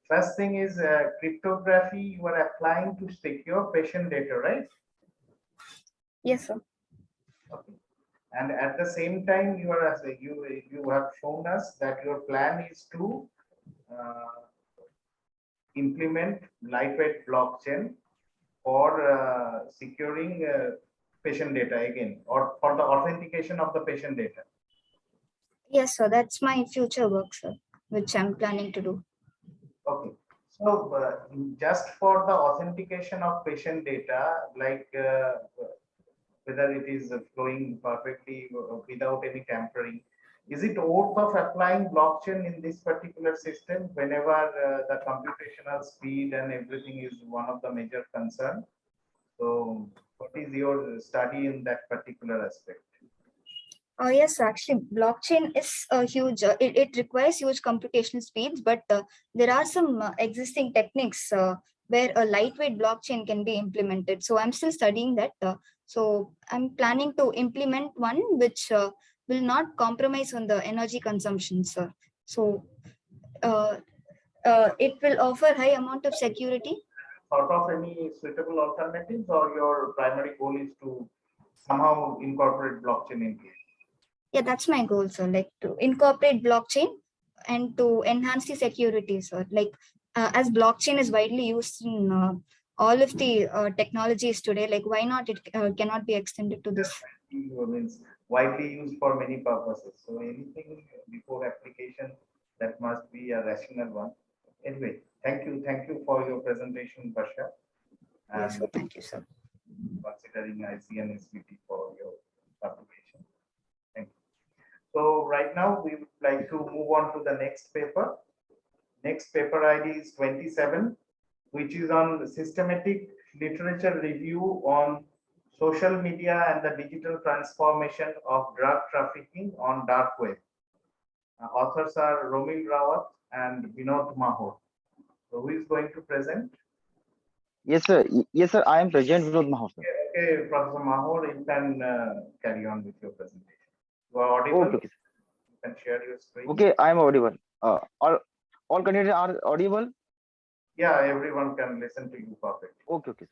first thing is cryptography you are applying to secure patient data, right? Yes, sir. Okay. And at the same time, you have shown us that your plan is to uh, implement lightweight blockchain for securing patient data again, or for the authentication of the patient data. Yes, sir. That's my future work, sir, which I'm planning to do. Okay. So just for the authentication of patient data, like whether it is flowing perfectly without any tampering, is it worth of applying blockchain in this particular system whenever the computational speed and everything is one of the major concern? So what is your study in that particular aspect? Yes, actually, blockchain is a huge, it requires huge computational speeds, but there are some existing techniques where a lightweight blockchain can be implemented. So I'm still studying that. So I'm planning to implement one which will not compromise on the energy consumption, sir. So uh, it will offer high amount of security. Thought of any suitable alternatives, or your primary goal is to somehow incorporate blockchain into it? Yeah, that's my goal, sir. Like to incorporate blockchain and to enhance the security, sir. Like as blockchain is widely used in all of the technologies today, like why not it cannot be extended to this? Means widely used for many purposes. So anything before application, that must be a rational one. Anyway, thank you for your presentation, Basha, Yes, and sir. Thank you, sir. considering ICNSBT for your application. Thank you. So right now we would like to move on to the next paper. Next paper ID is 27, which is on systematic literature review on social media and the digital transformation of drug trafficking on dark web. Authors are Romil Rawat and Vinod Mahor. So who is going to present? Yes, sir. Yes, sir. I am President Vinod Mahar, sir. Okay, Professor Mahor, you can carry on with your presentation. You are audible. Okay, okay, sir. You can share your screen. Okay, I am audible. All candidates are audible. Yeah, everyone can listen to you perfectly. Okay, okay, sir.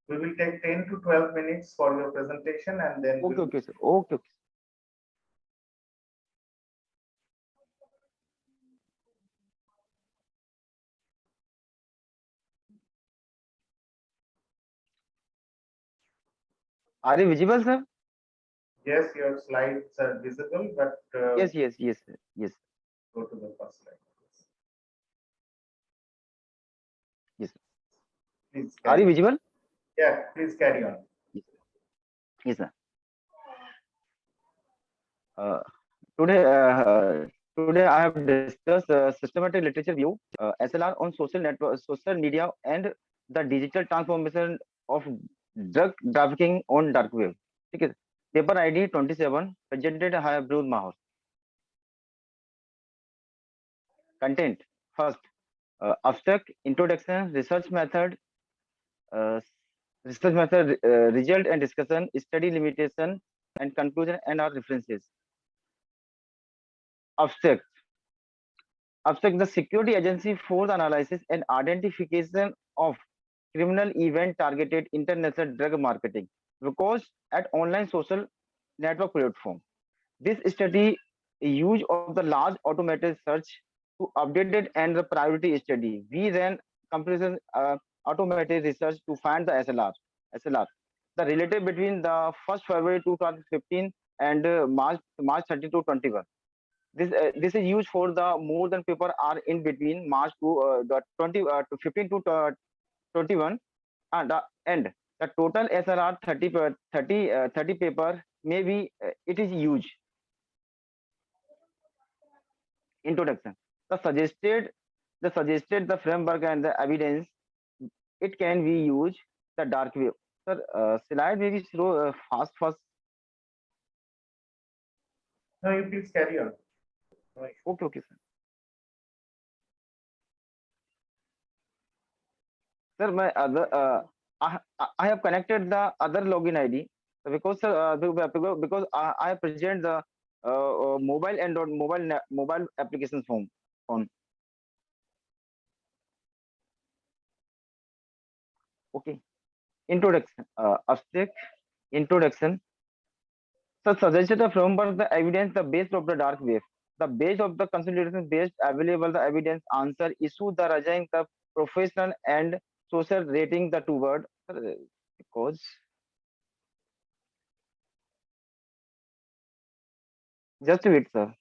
We will take 10 to 12 minutes for your presentation, and then Okay, okay, sir. Okay, okay. Are you visible, sir? Yes, your slides are visible, but Yes, yes, yes, sir. Yes, go to the first slide. yes. Please Are you carry on. visible? Yeah, please carry on. Yes, yes, sir. Uh, today I have discussed systematic literature view, SLR on social network, social media, and the digital transformation of drug trafficking on dark web. ठीक है. Paper ID 27 presented by Bruce Mahar. Content first. Abstract introduction, uh, result and discussion, study limitation and conclusion, and our references. Abstract. Abstract, the security agency for the analysis and identification of criminal event targeted international drug marketing because at online social network platform. This study use of the large automated search to updated and the priority study. We ran comparison automated research to find the SLR. The relative between the 1st February 2015 and March 32 21. This is used for the more than paper are in between March to the 20 to 15 to 21 and the total SLR 30 paper maybe it is huge. Introduction. The suggested the framework and the evidence it can be used the dark web. Sir, slide maybe slow fast. No, you please carry on. Right. Okay, sir. Sir, my other I have connected the other login ID because sir, because I present the mobile and mobile application form on. Okay. Introduction. Abstract introduction. So suggested the framework, the evidence, the base of the dark web, the base of the consolidation based available, the evidence answer issue, the raising the professional and social rating the two word because just wait, sir.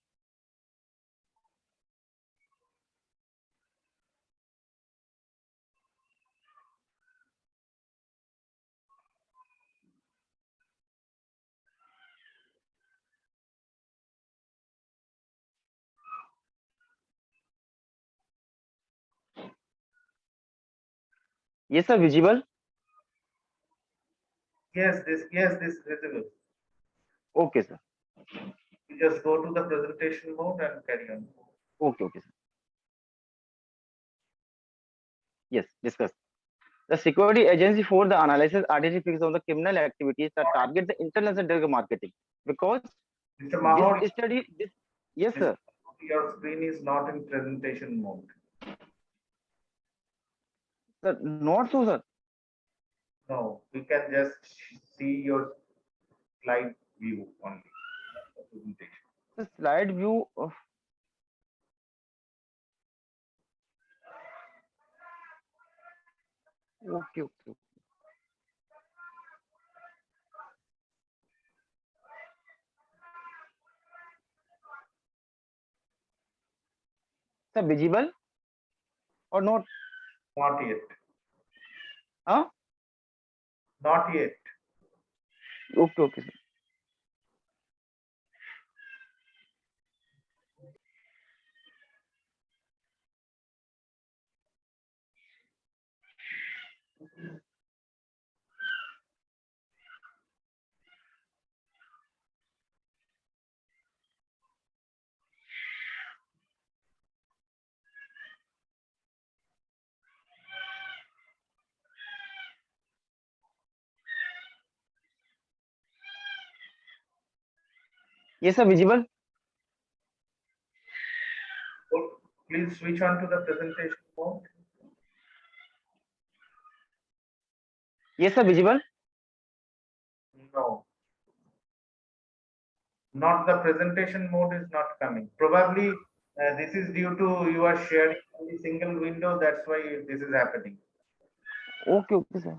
Yes, sir, visible. Yes, this visible. Okay, sir. You just go to the presentation mode and carry on. Okay, sir. Yes, discuss. The security agency for the analysis identification of the criminal activities that target the international drug marketing because Mr. Mahor, this study this yes sir. Your screen is not in presentation mode. Sir, not so, sir. No, we can just see your slide view only. Presentation. The slide view of okay. Sir, visible or not? Not yet. Huh? Not yet. Okay, sir. Yes, sir, visible. Please switch on to the presentation mode. Yes, sir, visible. No. Not the presentation mode is not coming. Probably this is due to you are sharing only single window. That's why this is happening. Okay, sir.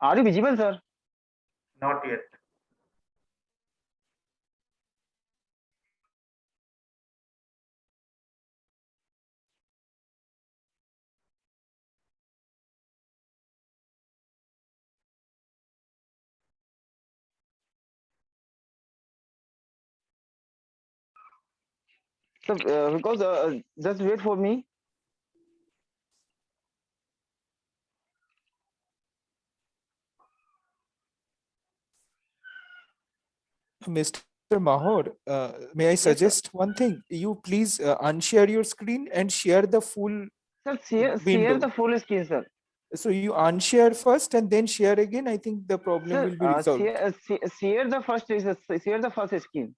Are you visible, sir? Not yet. So because just wait for me. Mr. Mahor, may I Yes, sir. suggest one thing? You please unshare your screen and share the full Sir, share window. the full screen, sir. So you unshare first and then share again. I think the problem Sir, will be resolved. share the first screen.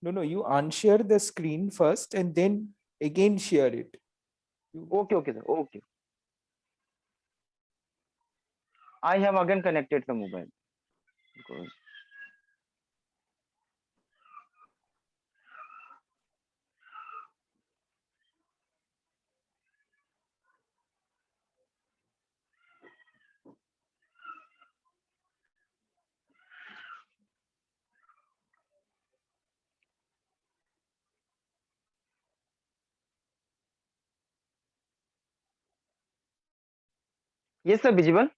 No, you unshare the screen first and then again share it. Okay, sir. Okay. I have again connected the mobile because yes, sir, visible.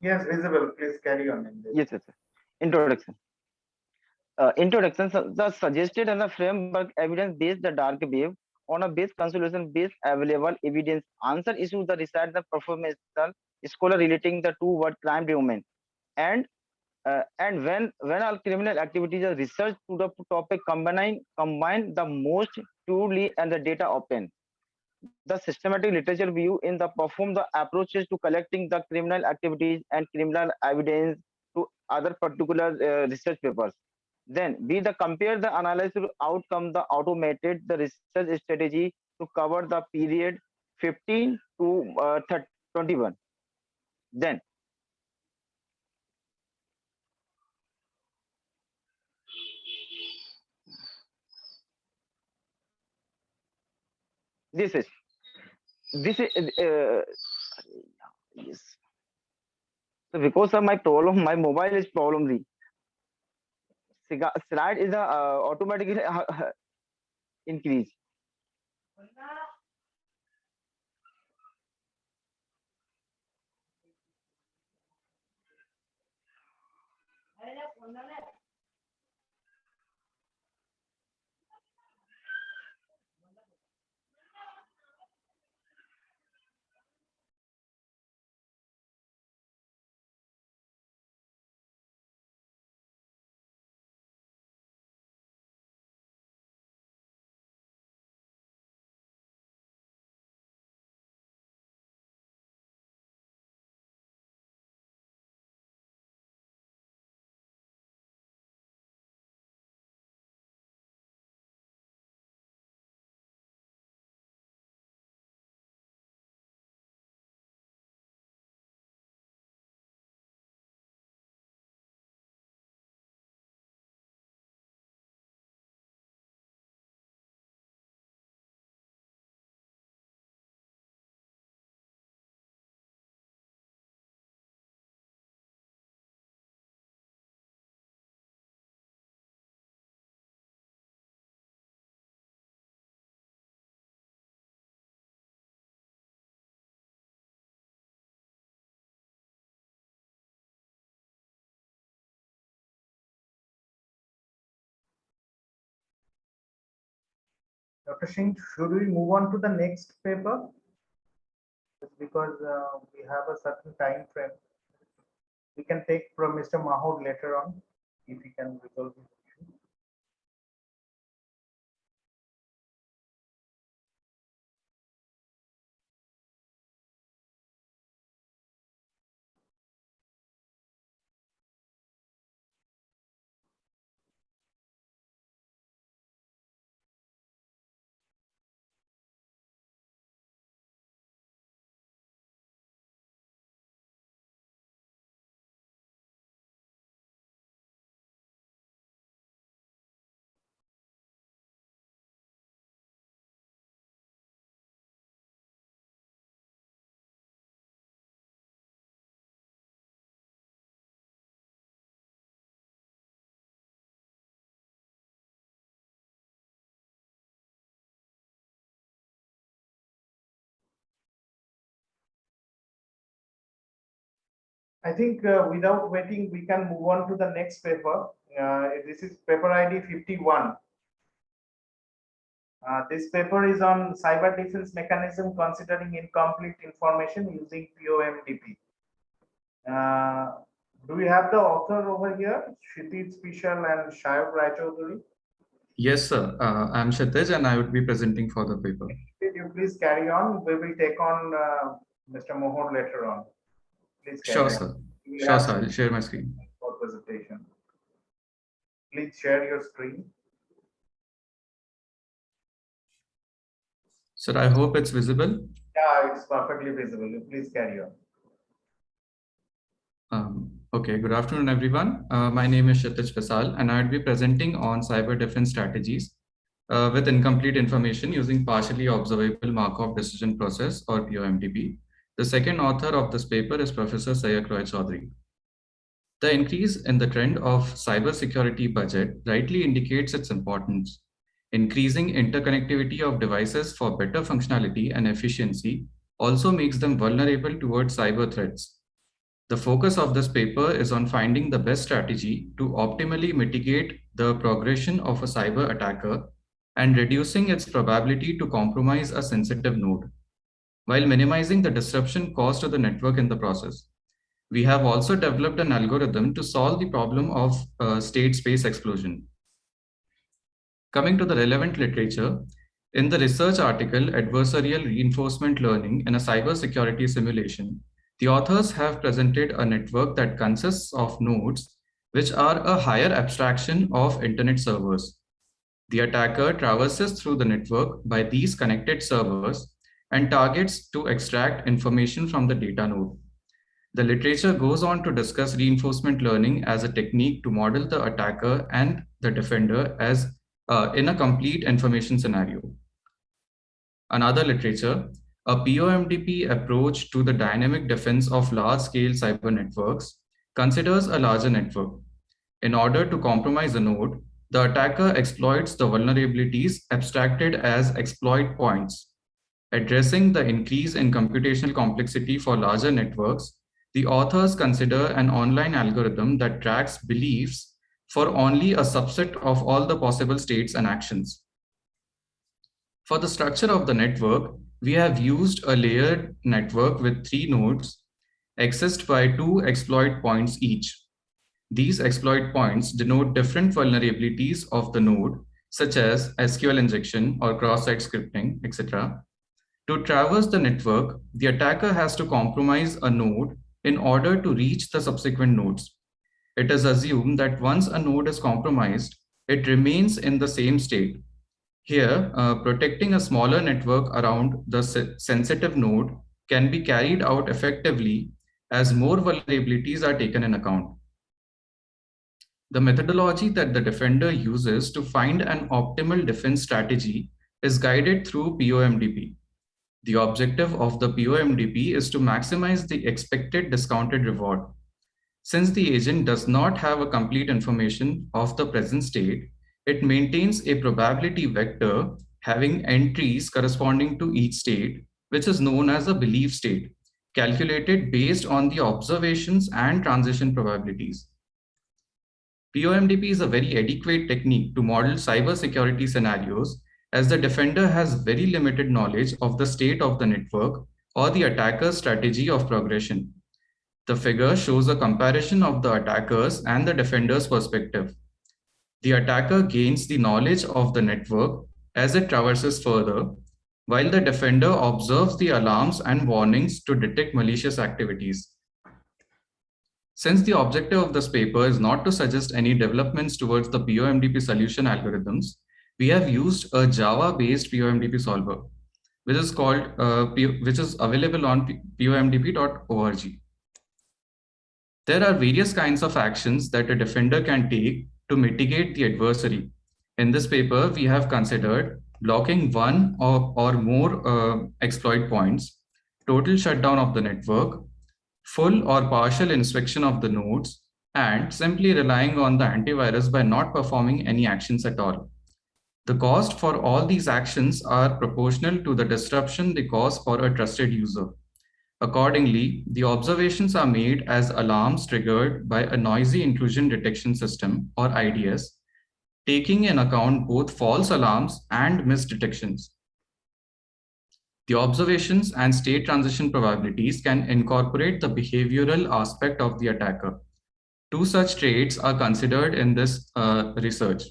Yes, visible. Please carry on. Yes, sir. Introduction. Introduction. The suggested and the framework evidence based the dark wave on a base consolidation based available evidence. Answer issues the research the performance scholar relating the two word crime domain. And when all criminal activities are researched to the topic combine the most truly and the data open. The systematic literature view in the perform the approaches to collecting the criminal activities and criminal evidence to other particular research papers. Then we the compare the analysis outcome the automated the research strategy to cover the period 15 to 21. Then this is this is yes. So because of my problem, my mobile is problem. The slide is automatically increase. Dr. Singh, should we move on to the next paper? Because we have a certain time frame. We can take from Mr. Mahood later on if he can resolve this issue. I think without waiting, we can move on to the next paper. This is paper ID 51. This paper is on cyber defense mechanism considering incomplete information using POMDP. Do we have the author over here, Kshitij Pishal and Shayok Raichaudhuri? Yes, sir. I'm Kshitij and I would be presenting for the paper. Could you please carry on? We will take on Mr. Mohon later on. Please carry Sure, on. sir. Sure, sir. I'll share my screen. For presentation. Please share your screen. Sir, I hope it's visible. Yeah, it's perfectly visible. Please carry on. Okay, good afternoon, everyone. My name is Kshitij Pishal, and I will be presenting on cyber defense strategies with incomplete information using partially observable Markov decision process or POMDP. The second author of this paper is Professor Sayyak Roy Chaudhary. The increase in the trend of cybersecurity budget rightly indicates its importance. Increasing interconnectivity of devices for better functionality and efficiency also makes them vulnerable towards cyber threats. The focus of this paper is on finding the best strategy to optimally mitigate the progression of a cyber attacker and reducing its probability to compromise a sensitive node, while minimizing the disruption caused to the network in the process. We have also developed an algorithm to solve the problem of state space explosion. Coming to the relevant literature, in the research article, Adversarial Reinforcement Learning in a Cybersecurity Simulation, the authors have presented a network that consists of nodes which are a higher abstraction of internet servers. The attacker traverses through the network by these connected servers and targets to extract information from the data node. The literature goes on to discuss reinforcement learning as a technique to model the attacker and the defender as in a complete information scenario. Another literature, a POMDP approach to the dynamic defense of large-scale cyber networks, considers a larger network. In order to compromise a node, the attacker exploits the vulnerabilities abstracted as exploit points. Addressing the increase in computational complexity for larger networks, the authors consider an online algorithm that tracks beliefs for only a subset of all the possible states and actions. For the structure of the network, we have used a layered network with 3 nodes accessed by 2 exploit points each. These exploit points denote different vulnerabilities of the node, such as SQL injection or cross-site scripting, etc. To traverse the network, the attacker has to compromise a node in order to reach the subsequent nodes. It is assumed that once a node is compromised, it remains in the same state. Here, protecting a smaller network around the sensitive node can be carried out effectively as more vulnerabilities are taken in account. The methodology that the defender uses to find an optimal defense strategy is guided through POMDP. The objective of the POMDP is to maximize the expected discounted reward. Since the agent does not have a complete information of the present state, it maintains a probability vector having entries corresponding to each state, which is known as a belief state, calculated based on the observations and transition probabilities. POMDP is a very adequate technique to model cybersecurity scenarios, as the defender has very limited knowledge of the state of the network or the attacker's strategy of progression. The figure shows a comparison of the attacker's and the defender's perspective. The attacker gains the knowledge of the network as it traverses further, while the defender observes the alarms and warnings to detect malicious activities. Since the objective of this paper is not to suggest any developments towards the POMDP solution algorithms, we have used a Java-based POMDP solver, which is available on pomdp.org. There are various kinds of actions that a defender can take to mitigate the adversary. In this paper, we have considered blocking one or more exploit points, total shutdown of the network, full or partial inspection of the nodes, and simply relying on the antivirus by not performing any actions at all. The cost for all these actions are proportional to the disruption they cause for a trusted user. Accordingly, the observations are made as alarms triggered by a noisy intrusion detection system, or IDS, taking in account both false alarms and missed detections. The observations and state transition probabilities can incorporate the behavioral aspect of the attacker. 2 such traits are considered in this research.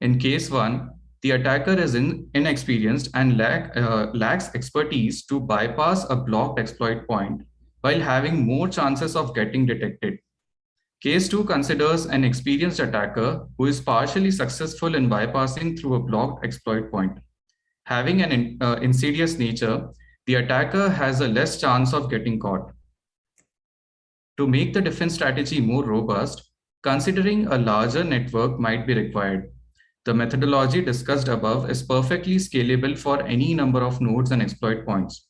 In case 1, the attacker is inexperienced and lacks expertise to bypass a blocked exploit point while having more chances of getting detected. Case 2 considers an experienced attacker who is partially successful in bypassing through a blocked exploit point. Having an insidious nature, the attacker has a less chance of getting caught. To make the defense strategy more robust, considering a larger network might be required. The methodology discussed above is perfectly scalable for any number of nodes and exploit points.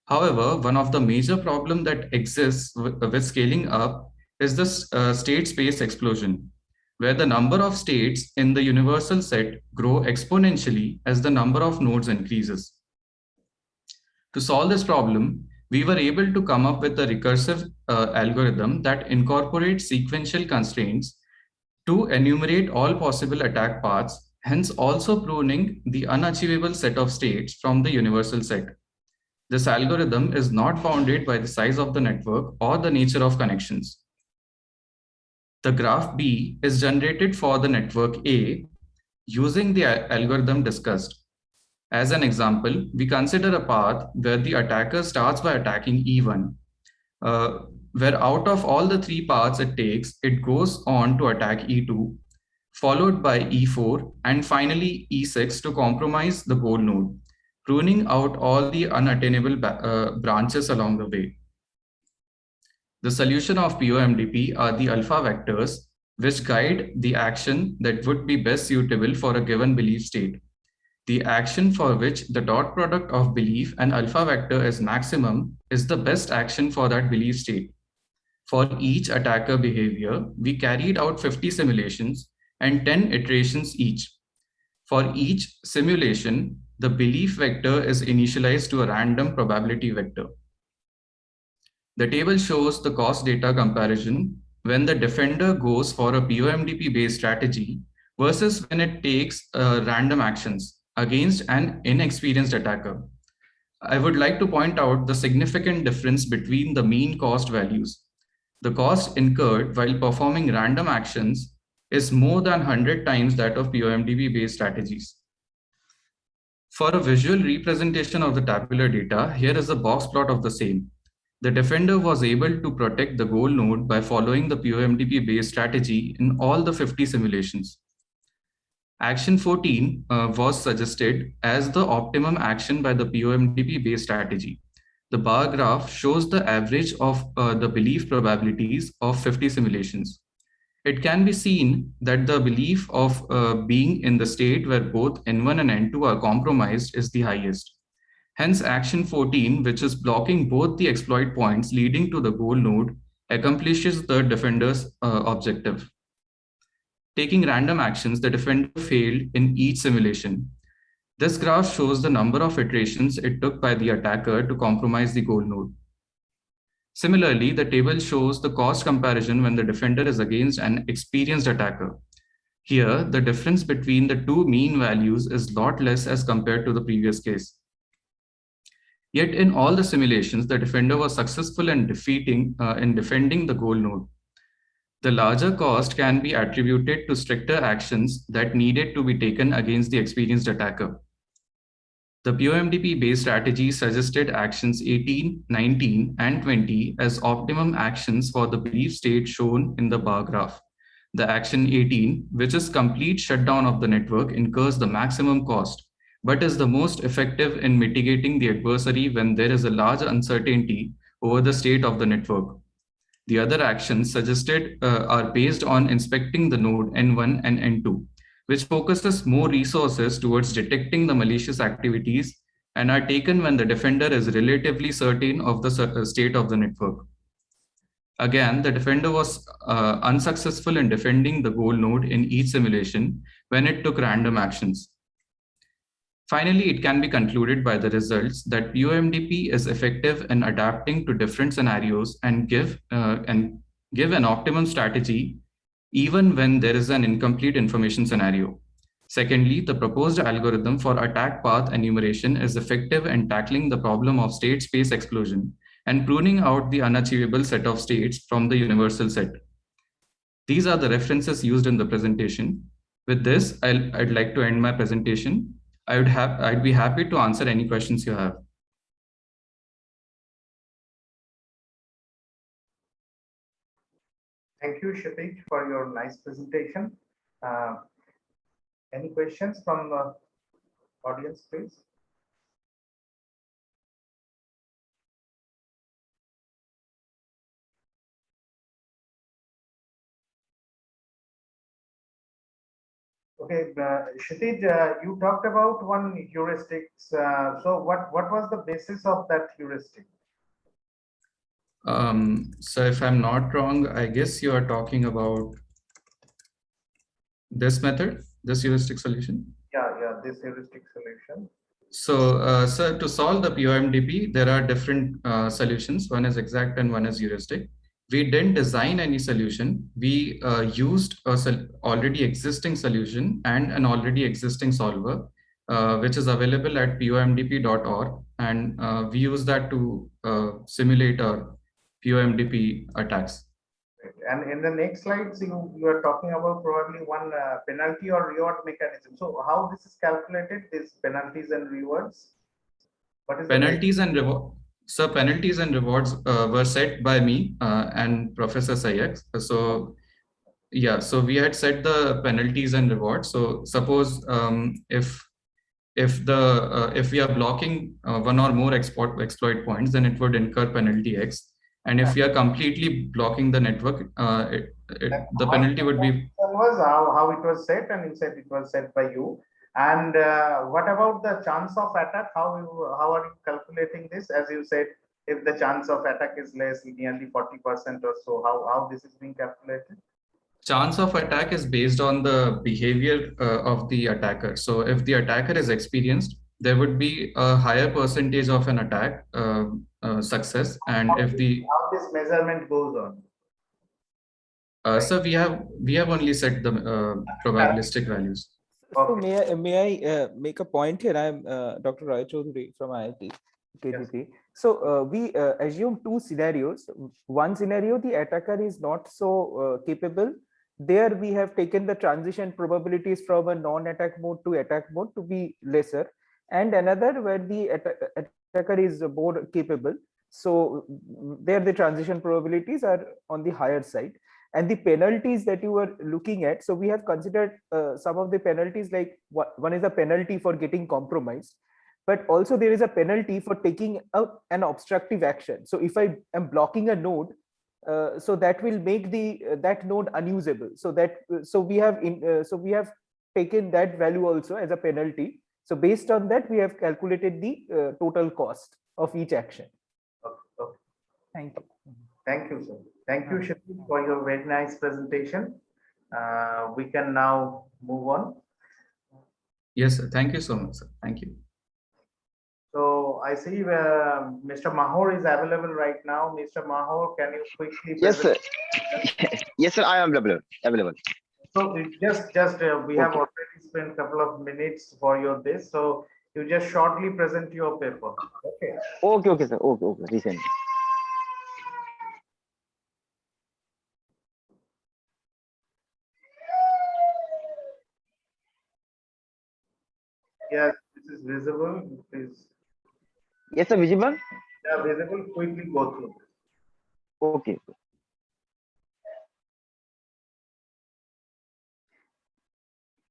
However, one of the major problems that exists with scaling up is the state space explosion, where the number of states in the universal set grow exponentially as the number of nodes increases. To solve this problem, we were able to come up with a recursive algorithm that incorporates sequential constraints to enumerate all possible attack paths hence also pruning the unachievable set of states from the universal set. This algorithm is not bounded by the size of the network or the nature of connections. The graph B is generated for the network A using the algorithm discussed. As an example, we consider a path where the attacker starts by attacking E1, where out of all the three paths it takes, it goes on to attack E2, followed by E4, and finally E6 to compromise the goal node, pruning out all the unattainable branches along the way. The solution of POMDP are the alpha vectors, which guide the action that would be best suitable for a given belief state. The action for which the dot product of belief and alpha vector is maximum is the best action for that belief state. For each attacker behavior, we carried out 50 simulations and 10 iterations each. For each simulation, the belief vector is initialized to a random probability vector. The table shows the cost data comparison when the defender goes for a POMDP-based strategy versus when it takes random actions against an inexperienced attacker. I would like to point out the significant difference between the mean cost values. The cost incurred while performing random actions is more than 100 times that of POMDP-based strategies. For a visual representation of the tabular data, here is a box plot of the same. The defender was able to protect the goal node by following the POMDP-based strategy in all the 50 simulations. Action 14 was suggested as the optimum action by the POMDP-based strategy. The bar graph shows the average of the belief probabilities of 50 simulations. It can be seen that the belief of being in the state where both N1 and N2 are compromised is the highest. Hence, action 14, which is blocking both the exploit points leading to the goal node, accomplishes the defender's objective. Taking random actions, the defender failed in each simulation. This graph shows the number of iterations it took by the attacker to compromise the goal node. Similarly, the table shows the cost comparison when the defender is against an experienced attacker. Here, the difference between the two mean values is a lot less as compared to the previous case. Yet in all the simulations, the defender was successful in defending the goal node. The larger cost can be attributed to stricter actions that needed to be taken against the experienced attacker. The POMDP-based strategy suggested actions 18, 19, and 20 as optimum actions for the belief state shown in the bar graph. The action 18, which is complete shutdown of the network, incurs the maximum cost, but is the most effective in mitigating the adversary when there is a large uncertainty over the state of the network. The other actions suggested are based on inspecting the node N1 and N2, which focuses more resources towards detecting the malicious activities and are taken when the defender is relatively certain of the state of the network. Again, the defender was unsuccessful in defending the goal node in each simulation when it took random actions. Finally, it can be concluded by the results that POMDP is effective in adapting to different scenarios and give an optimum strategy even when there is an incomplete information scenario. Secondly, the proposed algorithm for attack path enumeration is effective in tackling the problem of state space explosion and pruning out the unachievable set of states from the universal set. These are the references used in the presentation. With this, I'd like to end my presentation. I'd be happy to answer any questions you have. Thank you, Kshitij, for your nice presentation. Any questions from the audience, please? Okay, Kshitij, you talked about one heuristics. So what was the basis of that heuristic? So if I'm not wrong, I guess you are talking about this method, this heuristic solution. Yeah, this heuristic solution. So, to solve the POMDP, there are different solutions. One is exact and one is heuristic. we didn't design any solution. We used a already existing solution and an already existing solver, which is available at pomdp.org. And we use that to simulate our POMDP attacks. And in the next slides, you are talking about probably one penalty or reward mechanism. So how this is calculated, these penalties and rewards? What is penalties and reward? So penalties and rewards were set by me and Professor Sayek. So yeah, so we had set the penalties and rewards. So suppose if we are blocking one or more exploit points, then it would incur penalty X. And if we are completely blocking the network, the penalty would be. Was how it was set, and you said it was set by you. And what about the chance of attack? How are you calculating this? As you said, if the chance of attack is less, nearly 40% or so, how this is being calculated? Chance of attack is based on the behavior of the attacker. So if the attacker is experienced, there would be a higher percentage of an attack success. And how if the how this measurement goes on? So we have only set the probabilistic values. So may I make a point here? I am Dr. Roy Chaudhary from IIT KGP. So we assume two scenarios. One scenario, the attacker is not so capable. There we have taken the transition probabilities from a non-attack mode to attack mode to be lesser, and another where the attacker is more capable. So there the transition probabilities are on the higher side. And the penalties that you were looking at, so we have considered some of the penalties, like one is a penalty for getting compromised, but also there is a penalty for taking an obstructive action. So if I am blocking a node, so that will make that node unusable. So we have taken that value also as a penalty. So based on that, we have calculated the total cost of each action. Okay. Thank you. Thank you, sir. Thank you, Shakti, for your very nice presentation. We can now move on. Yes, sir. Thank you so much, sir. Thank you. So I see Mr. Mahor is available right now. Mr. Mahor, can you quickly? Yes, sir. Yes, sir. I am available. So it just we have already spent a couple of minutes for your this. So you just shortly present your paper. Okay. Okay, sir. Okay. Recent. Yes, this is visible. Please. Yes, sir. Visible. Yeah, visible. Quickly go through. Okay.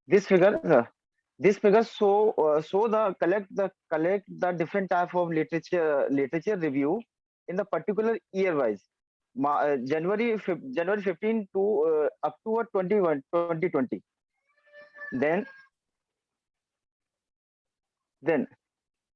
This figure show the collect the different type of literature review in the particular year wise. January 15 to October 2020. Then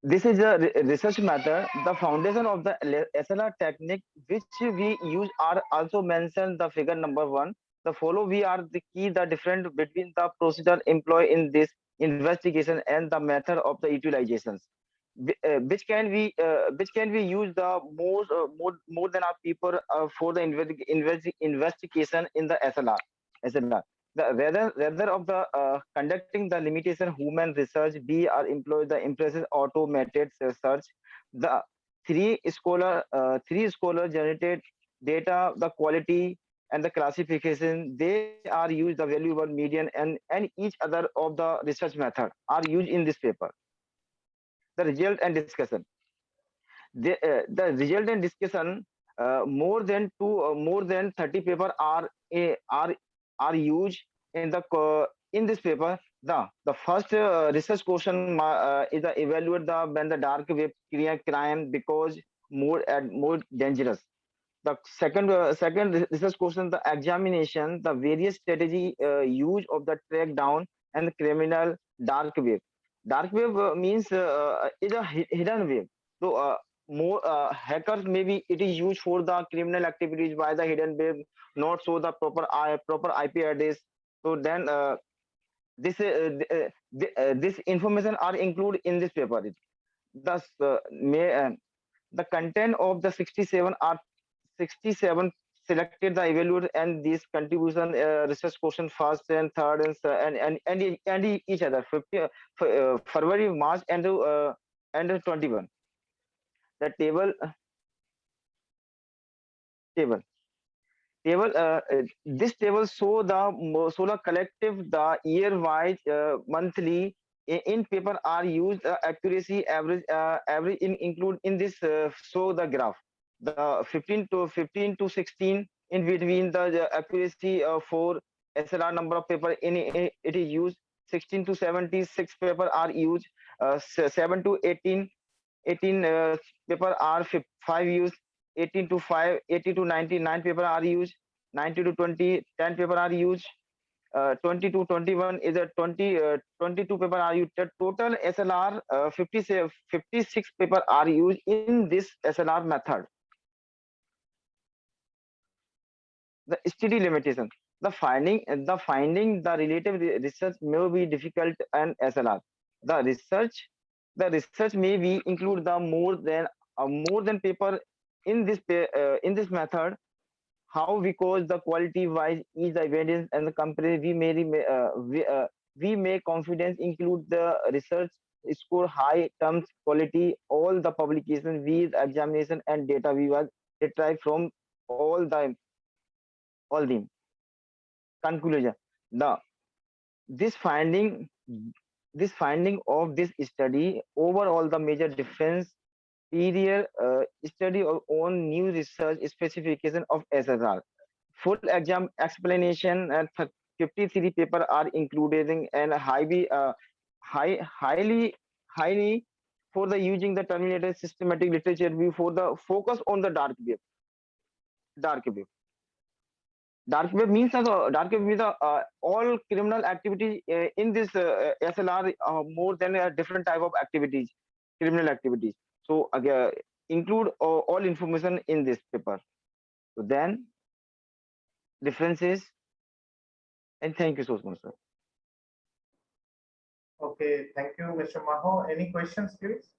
this is a research method. The foundation of the SLR technique which we use are also mentioned the figure number 1. The follow we are the key the difference between the procedure employed in this investigation and the method of the utilizations, which can we use the more than our people for the investigation in the SLR. Rather of the conducting the limitation human research, we are employed the impressive automated search. The three scholar generated data, the quality and the classification, they are used the valuable median and each other of the research method are used in this paper. The result and discussion. The result and discussion, more than 30 paper are used in this paper. The first research question is the evaluate when the dark web crime because more dangerous. The second research question, the examination, the various strategy use of the track down and the criminal dark web. Dark web means is a hidden web. So more hackers maybe it is used for the criminal activities by the hidden web, not so the proper IP address. So then this information are included in this paper. Thus the content of the 67 selected the evaluator and these contribution research question first and third and each other 50 February, March and 21. The table this table show the collective the year wise monthly in paper are used accuracy average in include in this show the graph the 15 to 16 in between the accuracy for SLR number of paper it is used 16 to 76 paper are used 7 to 18 paper are 5 used 18 to 5 80 to 99 paper are used 90 to 20 10 paper are used 20 to 21 is a 22 paper are used. The total SLR 56 paper are used in this SLR method. The study limitation. The finding the relative research may be difficult and SLR. The research may be include the more than paper in this method. How because the quality wise is the evidence and the compare we may confidence include the research score high terms quality all the publication with examination and data we was retrieved from all the conclusion the this finding of this study overall the major difference period study on new research specification of SSR. Full exam explanation and 53 paper are included and highly for the using the terminated systematic literature review for the focus on the dark web. Dark web means dark web is all criminal activity in this SLR more than a different type of activities, criminal activities. So again, include all information in this paper. So then differences and thank you so much, sir. Okay, thank you, Mr. Maho. Any questions, please?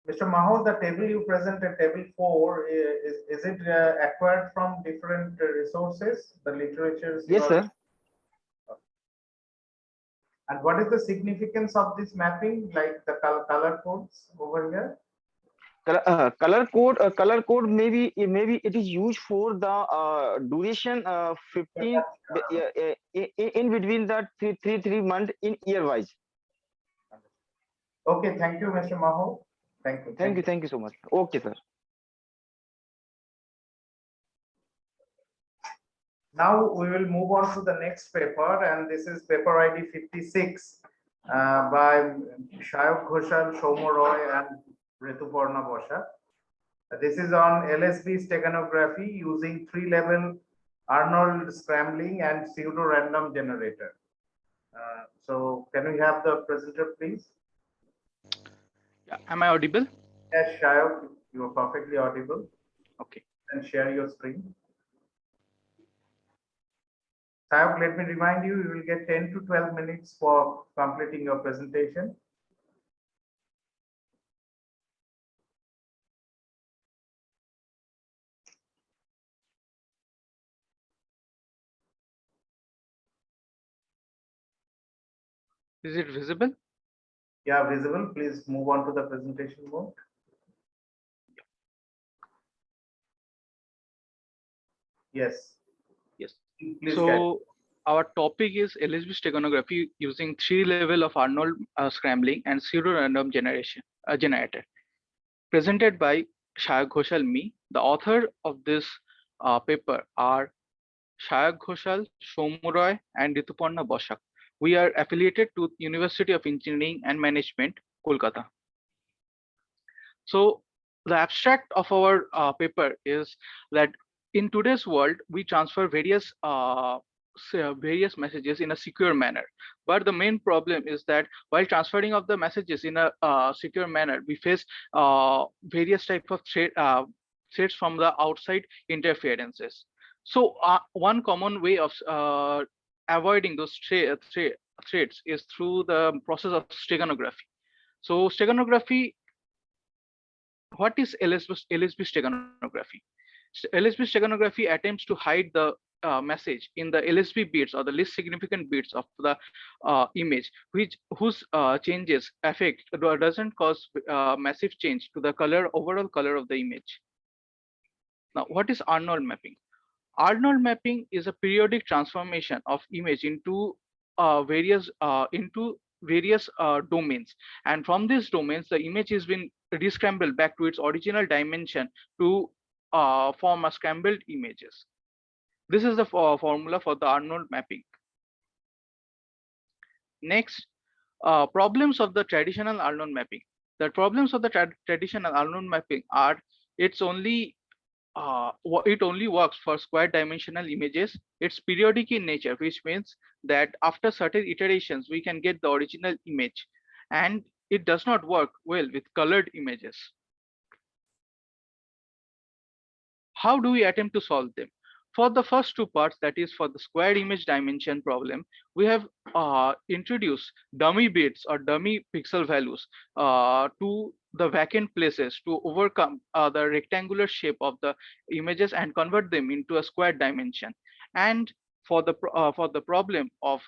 Mr. Maho, the table you presented, table 4, is it acquired from different resources, the literatures? Yes, sir. And what is the significance of this mapping, like the color codes over here? Color code maybe it is used for the duration 15 in between the 3 month in year wise. Okay, thank you, Mr. Maho. Thank you so much. Okay, sir. Now we will move on to the next paper, and this is paper ID 56 by Shayok Ghoshal, Shomo Roy, and Rituparna Bosha. This is on LSB steganography using 3-level Arnold scrambling and pseudo-random generator. So can we have the presenter, please? Yeah, am I audible? Yes, Shayok, you are perfectly audible. Okay. And share your screen. Shayok, let me remind you, you will get 10 to 12 minutes for completing your presentation. Is it visible? Yeah, visible. Please move on to the presentation mode. Yes. Yes. Please so our topic is LSB steganography using 3-level of Arnold scrambling and pseudo-random generator. Presented by Shayok Ghoshal, me. The author of this paper are Shayok Ghoshal, Shomo Roy, and Rituparna Bosha. We are affiliated to University of Engineering and Management, Kolkata. So the abstract of our paper is that in today's world, we transfer various messages in a secure manner. But the main problem is that while transferring of the messages in a secure manner, we face various types of threats from the outside interferences. So one common way of avoiding those threats is through the process of steganography. So steganography what is LSB steganography? LSB steganography attempts to hide the message in the LSB bits or the least significant bits of the image, whose changes affect doesn't cause massive change to the overall color of the image. Now, what is Arnold mapping? Arnold mapping is a periodic transformation of image into various domains, and from these domains, the image is been rescrambled back to its original dimension to form a scrambled images. This is the formula for the Arnold mapping. Next, problems of the traditional Arnold mapping. The problems of the traditional Arnold mapping are it only works for square dimensional images. It's periodic in nature, which means that after certain iterations, we can get the original image, and it does not work well with colored images. How do we attempt to solve them? For the first two parts, that is for the square image dimension problem, we have introduced dummy bits or dummy pixel values to the vacant places to overcome the rectangular shape of the images and convert them into a square dimension. And for the problem of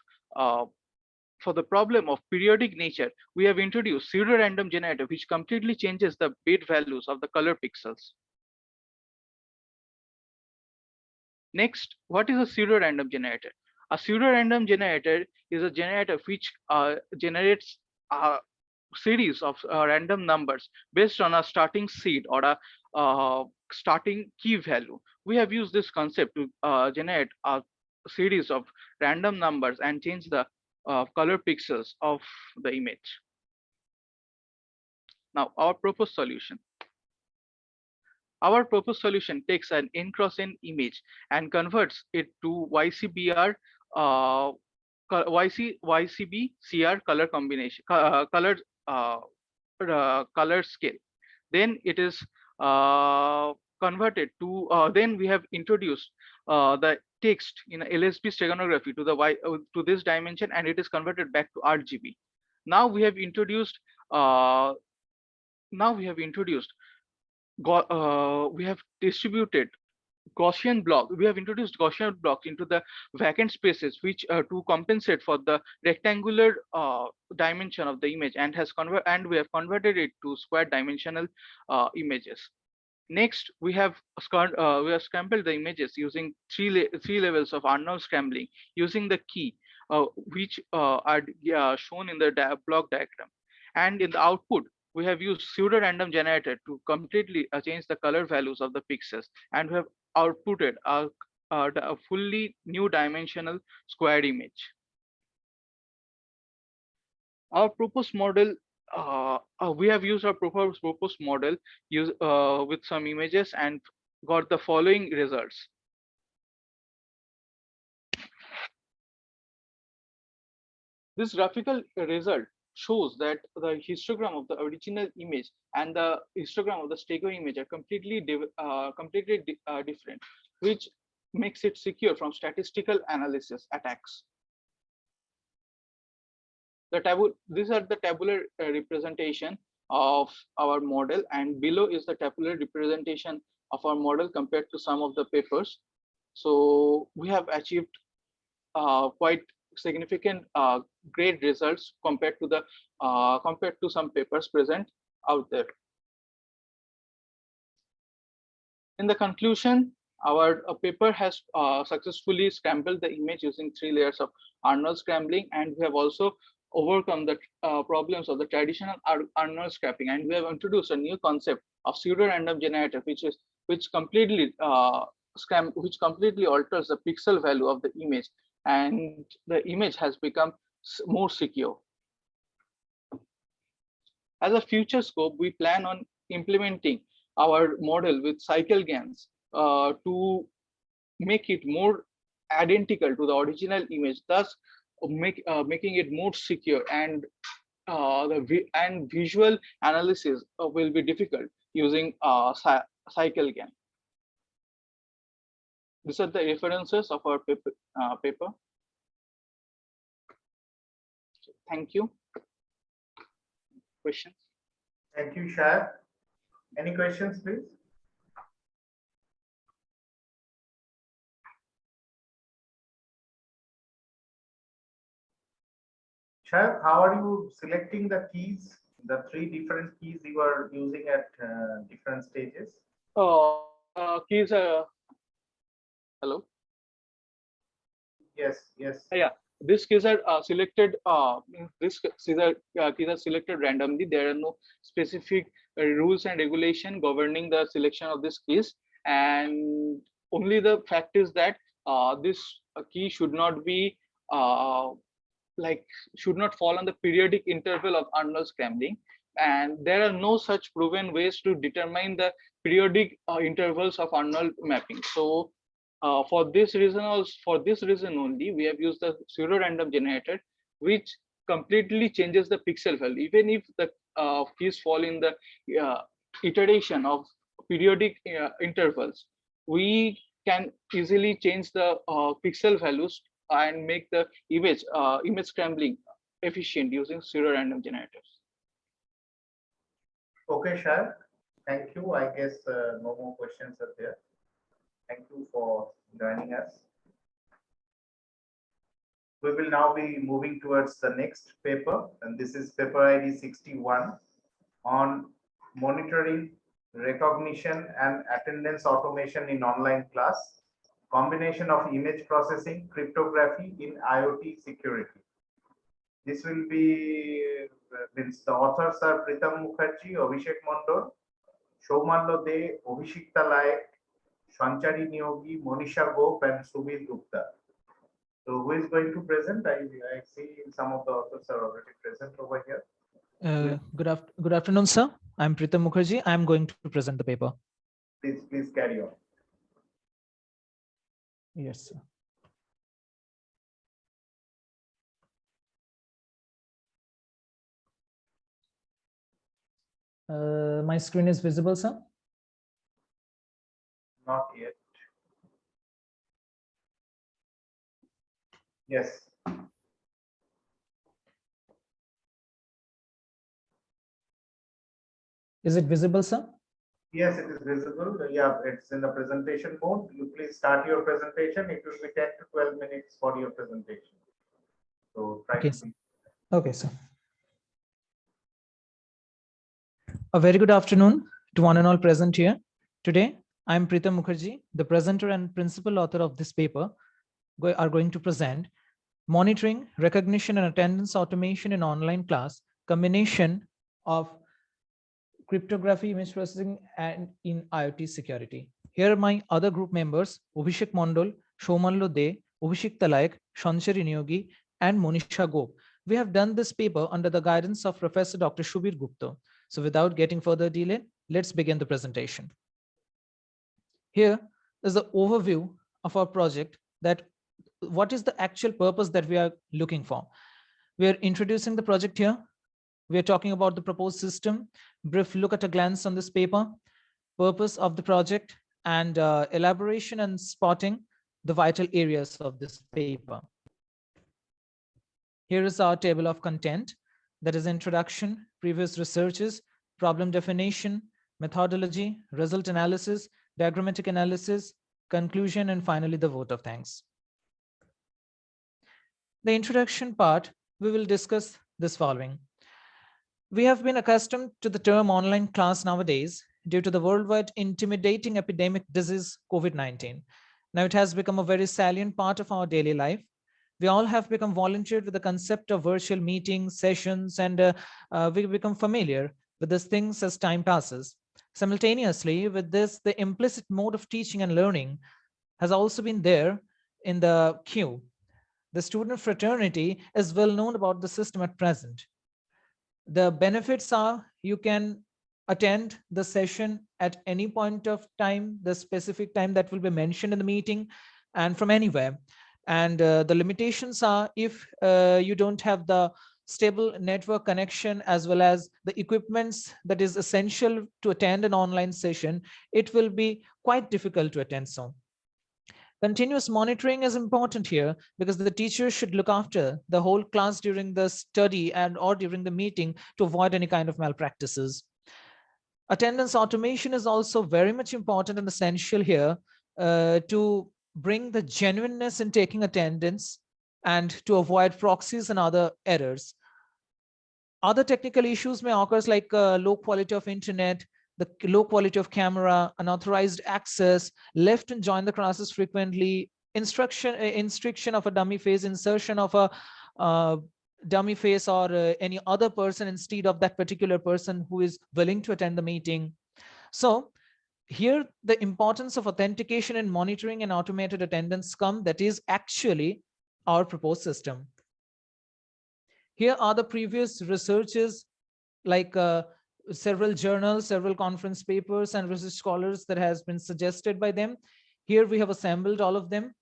periodic nature, we have introduced pseudo-random generator, which completely changes the bit values of the color pixels. Next, what is a pseudo-random generator? A pseudo-random generator is a generator which generates a series of random numbers based on a starting seed or a starting key value. We have used this concept to generate a series of random numbers and change the color pixels of the image. Now, our proposed solution. Our proposed solution takes an n cross n image and converts it to YCBR, YCBCR color combination, color scale. Then it is converted to. Then we have introduced the text in LSB steganography to this dimension, and it is converted back to RGB. Now we have introduced. We have distributed Gaussian block. We have introduced Gaussian blocks into the vacant spaces, which to compensate for the rectangular dimension of the image, and we have converted it to square dimensional images. Next, we have scrambled the images using three levels of Arnold scrambling using the key, which are shown in the block diagram, and in the output, we have used pseudo-random generator to completely change the color values of the pixels, and we have outputted a fully new dimensional square image. Our proposed model, we have used our proposed model with some images and got the following results. This graphical result shows that the histogram of the original image and the histogram of the stego image are completely different, which makes it secure from statistical analysis attacks. These are the tabular representation of our model, and below is the tabular representation of our model compared to some of the papers. So we have achieved quite significant great results compared to some papers present out there. In the conclusion, our paper has successfully scrambled the image using 3 layers of Arnold scrambling, and we have also overcome the problems of the traditional Arnold scrapping, and we have introduced a new concept of pseudo-random generator, which completely alters the pixel value of the image, and the image has become more secure. As a future scope, we plan on implementing our model with cycle GANs to make it more identical to the original image, thus making it more secure, and visual analysis will be difficult using cycle GAN. These are the references of our paper. Thank you. Questions? Thank you, Shah. Any questions, please? Shah, how are you selecting the keys, the 3 different keys you are using at different stages? Keys. Hello. Yes, yes. Yeah, these keys are selected. Keys are selected randomly. There are no specific rules and regulation governing the selection of these keys, and only the fact is that this key should not be like should not fall on the periodic interval of Arnold scrambling, and there are no such proven ways to determine the periodic intervals of Arnold mapping. So for this reason only, we have used the pseudo random generator, which completely changes the pixel value even if the keys fall in the iteration of periodic intervals. We can easily change the pixel values and make the image scrambling efficient using pseudo random generators. Okay, Shah. Thank you. I guess no more questions are there. Thank you for joining us. We will now be moving towards the next paper, and this is paper ID 61 on monitoring, recognition, and attendance automation in online class, combination of image processing, cryptography in IoT security. This will be, means the authors are Pritam Mukherjee, Abhishek Mondol, Shoumallo De, Abhishekta Laik, Sanchari Niyogi, Monisha Gop, and Subir Gupta. So who is going to present? I see some of the authors are already present over here. Good afternoon, sir. I'm Pritam Mukherjee. I'm going to present the paper. Please carry on. Yes, sir. My screen is visible, sir? Not yet. Yes. Is it visible, sir? Yes, it is visible. Yeah, it's in the presentation mode. You please start your presentation. It will be 10 to 12 minutes for your presentation. So try Okay, to be. Okay, sir. A very good afternoon to one and all present here. Today, I'm Pritam Mukherjee, the presenter and principal author of this paper, are going to present monitoring, recognition, and attendance automation in online class, combination of cryptography, image processing, and in IoT security. Here are my other group members, Abhishek Mondol, Shoumallo De, Abhishek Talaik, Sanchari Niyogi, and Monisha Gop. We have done this paper under the guidance of Professor Dr. Subir Gupta. So without getting further delay, let's begin the presentation. Here is the overview of our project, that what is the actual purpose that we are looking for. We are introducing the project here. We are talking about the proposed system, brief look at a glance on this paper, purpose of the project, and elaboration and spotting the vital areas of this paper. Here is our table of content, that is introduction, previous researches, problem definition, methodology, result analysis, diagrammatic analysis, conclusion, and finally the vote of thanks. The introduction part, we will discuss this following. We have been accustomed to the term online class nowadays due to the worldwide intimidating epidemic disease COVID-19. Now it has become a very salient part of our daily life. We all have become volunteered with the concept of virtual meetings, sessions, and we become familiar with these things as time passes. Simultaneously with this, the implicit mode of teaching and learning has also been there in the queue. The student fraternity is well known about the system at present. The benefits are you can attend the session at any point of time, the specific time that will be mentioned in the meeting, and from anywhere. And the limitations are if you don't have the stable network connection as well as the equipments that is essential to attend an online session, it will be quite difficult to attend so. Continuous monitoring is important here because the teacher should look after the whole class during the study and or during the meeting to avoid any kind of malpractices. Attendance automation is also very much important and essential here to bring the genuineness in taking attendance and to avoid proxies and other errors. Other technical issues may occur like low quality of internet, the low quality of camera, unauthorized access, left and join the classes frequently, instruction of a dummy face, insertion of a dummy face or any other person instead of that particular person who is willing to attend the meeting. So here the importance of authentication and monitoring and automated attendance come, that is actually our proposed system. Here are the previous researches like several journals, several conference papers and research scholars that has been suggested by them. Here we have assembled all of them.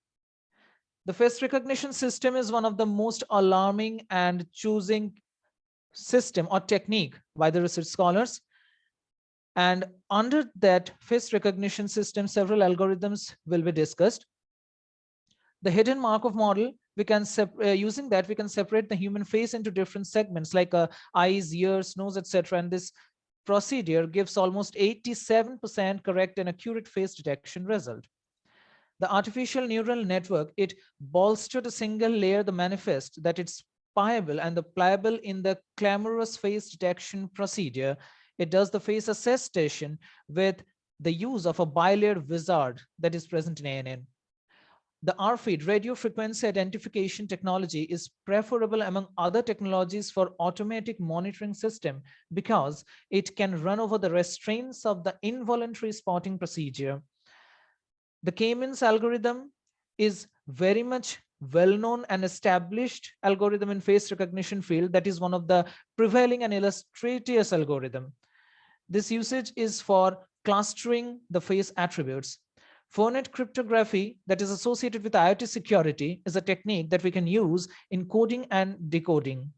The face recognition system is one of the most alarming and choosing system or technique by the research scholars. And under that face recognition system, several algorithms will be discussed. The hidden Markov model, we can using that we can separate the human face into different segments like eyes, ears, nose, etc. And this procedure gives almost 87% correct and accurate face detection result. The artificial neural network, it bolstered a single layer, the manifest that it's pliable and the pliable in the clamorous face detection procedure. It does the face attestation with the use of a bilayer wizard that is present in ANN. The RFID, radio frequency identification technology, is preferable among other technologies for automatic monitoring system because it can run over the restraints of the involuntary spotting procedure. The K-means algorithm is very much well-known and established algorithm in face recognition field. That is one of the prevailing and illustrious algorithm. This usage is for clustering the face attributes. Phonet cryptography that is associated with IoT security is a technique that we can use in coding and decoding.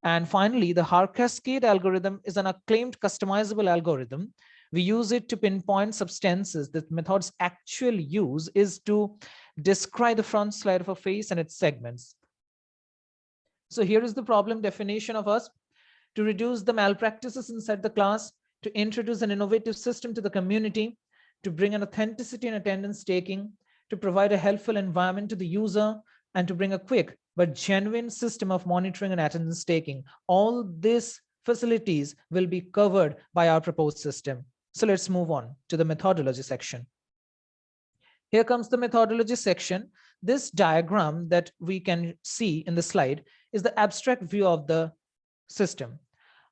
And finally, the Cascade algorithm is an acclaimed customizable algorithm. We use it to pinpoint substances. The method's actual use is to describe the front slide of a face and its segments. So here is the problem definition of us: to reduce the malpractices inside the class, to introduce an innovative system to the community, to bring an authenticity in attendance taking, to provide a helpful environment to the user, and to bring a quick but genuine system of monitoring and attendance taking. All these facilities will be covered by our proposed system. So let's move on to the methodology section. Here comes the methodology section. This diagram that we can see in the slide is the abstract view of the system.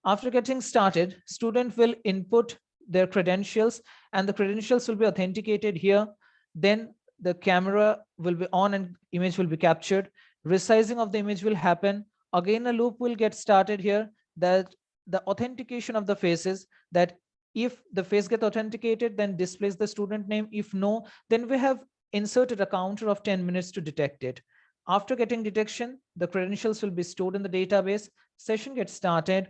After getting started, student will input their credentials and the credentials will be authenticated here. Then the camera will be on and image will be captured. Resizing of the image will happen. Again, a loop will get started here that the authentication of the faces, that if the face get authenticated, then displays the student name. If no, then we have inserted a counter of 10 minutes to detect it. After getting detection, the credentials will be stored in the database. Session gets started.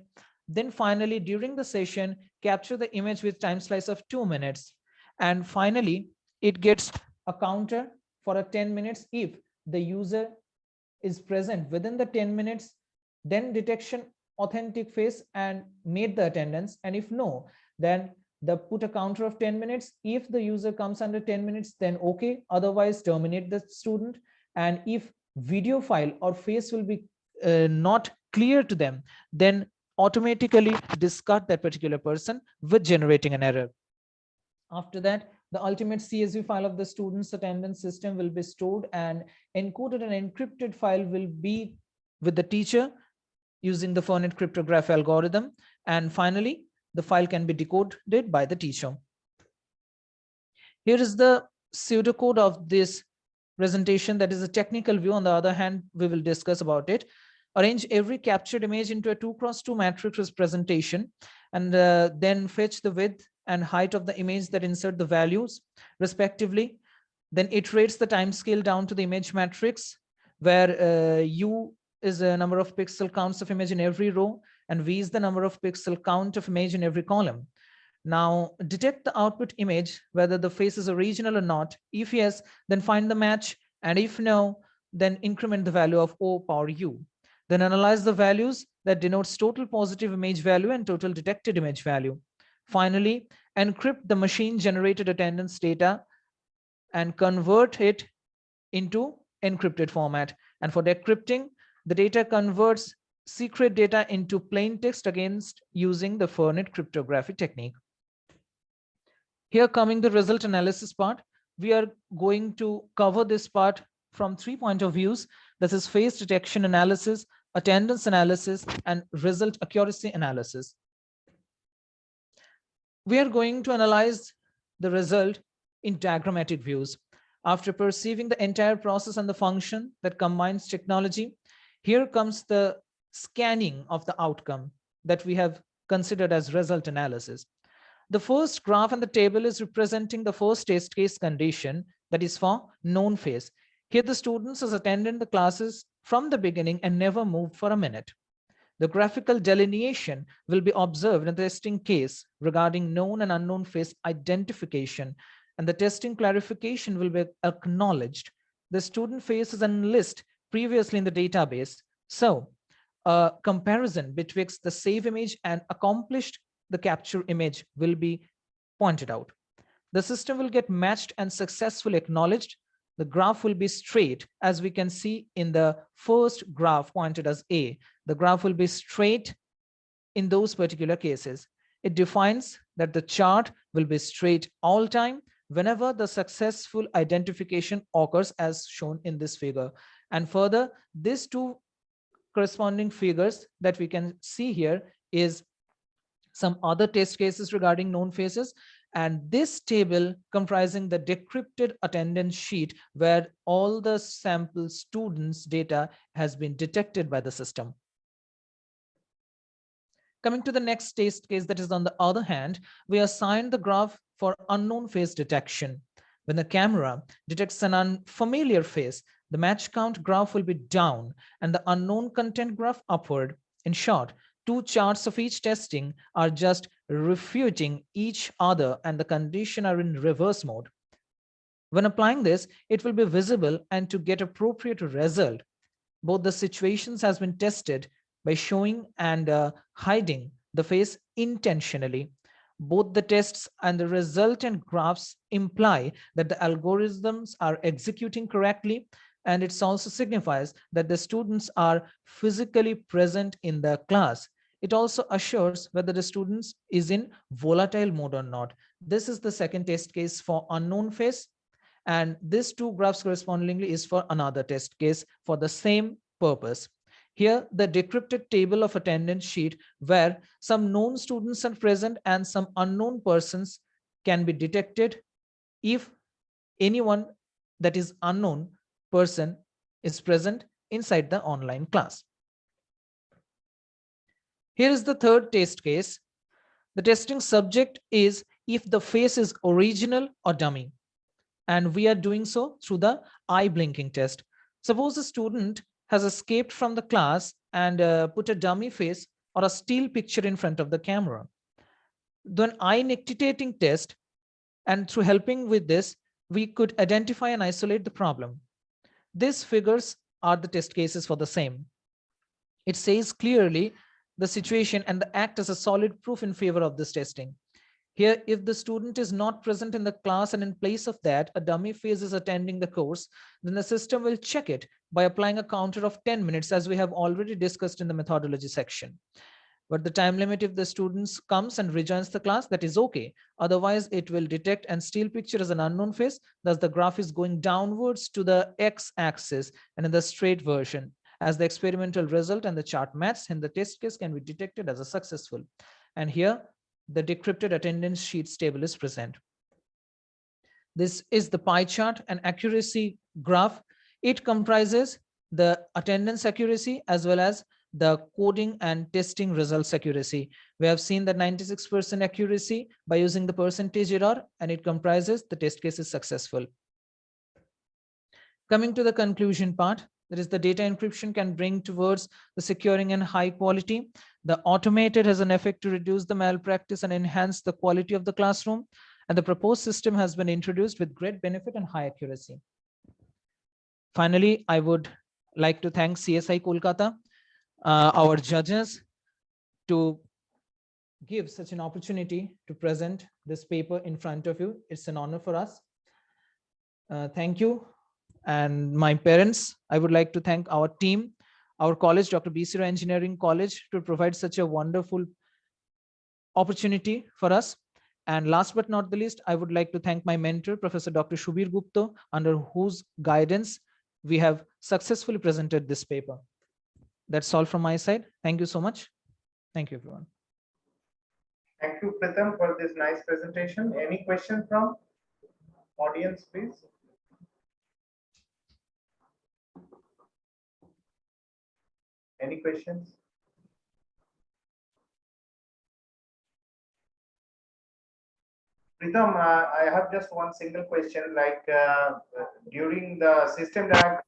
Then finally, during the session, capture the image with time slice of 2 minutes. And finally, it gets a counter for a 10 minutes. If the user is present within the 10 minutes, then detection authentic face and made the attendance. And if no, then the put a counter of 10 minutes. If the user comes under 10 minutes, then okay, otherwise terminate the student. And if video file or face will be not clear to them, then automatically discard that particular person with generating an error. After that, the ultimate CSV file of the student's attendance system will be stored, and encoded and encrypted file will be with the teacher using the Phonet cryptography algorithm. And finally, the file can be decoded by the teacher. Here is the pseudocode of this presentation. That is a technical view. On the other hand, we will discuss about it. Arrange every captured image into a 2x2 matrix presentation, and then fetch the width and height of the image that insert the values respectively. Then iterates the time scale down to the image matrix, where U is a number of pixel counts of image in every row, and V is the number of pixel count of image in every column. Now detect the output image, whether the face is original or not. If yes, then find the match, and if no, then increment the value of O power U. Then analyze the values that denotes total positive image value and total detected image value. Finally, encrypt the machine-generated attendance data and convert it into encrypted format. And for decrypting, the data converts secret data into plain text against using the Fernet cryptography technique. Here coming the result analysis part, we are going to cover this part from 3 points of views. This is face detection analysis, attendance analysis, and result accuracy analysis. We are going to analyze the result in diagrammatic views. After perceiving the entire process and the function that combines technology, here comes the scanning of the outcome that we have considered as result analysis. The first graph and the table is representing the first test case condition, that is for known phase. Here the students has attended the classes from the beginning and never moved for a minute. The graphical delineation will be observed in the testing case regarding known and unknown phase identification, and the testing clarification will be acknowledged. The student phase is enlisted previously in the database. So a comparison betwixt the save image and accomplished the capture image will be pointed out. The system will get matched and successfully acknowledged. The graph will be straight, as we can see in the first graph pointed as A. The graph will be straight in those particular cases. It defines that the chart will be straight all time whenever the successful identification occurs, as shown in this figure. And further, these two corresponding figures that we can see here is some other test cases regarding known phases, and this table comprising the decrypted attendance sheet where all the sample students' data has been detected by the system. Coming to the next test case, that is on the other hand, we assign the graph for unknown phase detection. When the camera detects an unfamiliar face, the match count graph will be down and the unknown content graph upward. In short, two charts of each testing are just refuting each other and the condition are in reverse mode. When applying this, it will be visible, and to get appropriate result, both the situations has been tested by showing and hiding the face intentionally. Both the tests and the resultant graphs imply that the algorithms are executing correctly, and it also signifies that the students are physically present in the class. It also assures whether the students is in volatile mode or not. This is the second test case for unknown face, and these two graphs correspondingly is for another test case for the same purpose. Here, the decrypted table of attendance sheet where some known students are present and some unknown persons can be detected if anyone that is unknown person is present inside the online class. Here is the third test case. The testing subject is if the face is original or dummy, and we are doing so through the eye blinking test. Suppose a student has escaped from the class and put a dummy face or a still picture in front of the camera. Then eye nictitating test, and through helping with this, we could identify and isolate the problem. These figures are the test cases for the same. It says clearly the situation and the act as a solid proof in favor of this testing. Here, if the student is not present in the class and in place of that, a dummy face is attending the course, then the system will check it by applying a counter of 10 minutes, as we have already discussed in the methodology section. But the time limit, if the students comes and rejoins the class, that is okay. Otherwise, it will detect and still picture as an unknown face. Thus, the graph is going downwards to the x-axis and in the straight version. As the experimental result and the chart match, and the test case can be detected as a successful. And here, the decrypted attendance sheets table is present. This is the pie chart and accuracy graph. It comprises the attendance accuracy as well as the coding and testing results accuracy. We have seen that 96% accuracy by using the percentage error, and it comprises the test case is successful. Coming to the conclusion part, that is the data encryption can bring towards the securing and high quality. The automated has an effect to reduce the malpractice and enhance the quality of the classroom. And the proposed system has been introduced with great benefit and high accuracy. Finally, I would like to thank CSI Kolkata, our judges, to give such an opportunity to present this paper in front of you. It's an honor for us. Thank you. And my parents, I would like to thank our team, our college, Dr. B.C. Roy Engineering College, to provide such a wonderful opportunity for us. And last but not the least, I would like to thank my mentor, Professor Dr. Shubir Gupta, under whose guidance we have successfully presented this paper. That's all from my side. Thank you so much. Thank you, everyone. Thank you, Pritham, for this nice presentation. Any question from audience, please? Any questions? Pritham, I have just one single question. Like during the system diagram,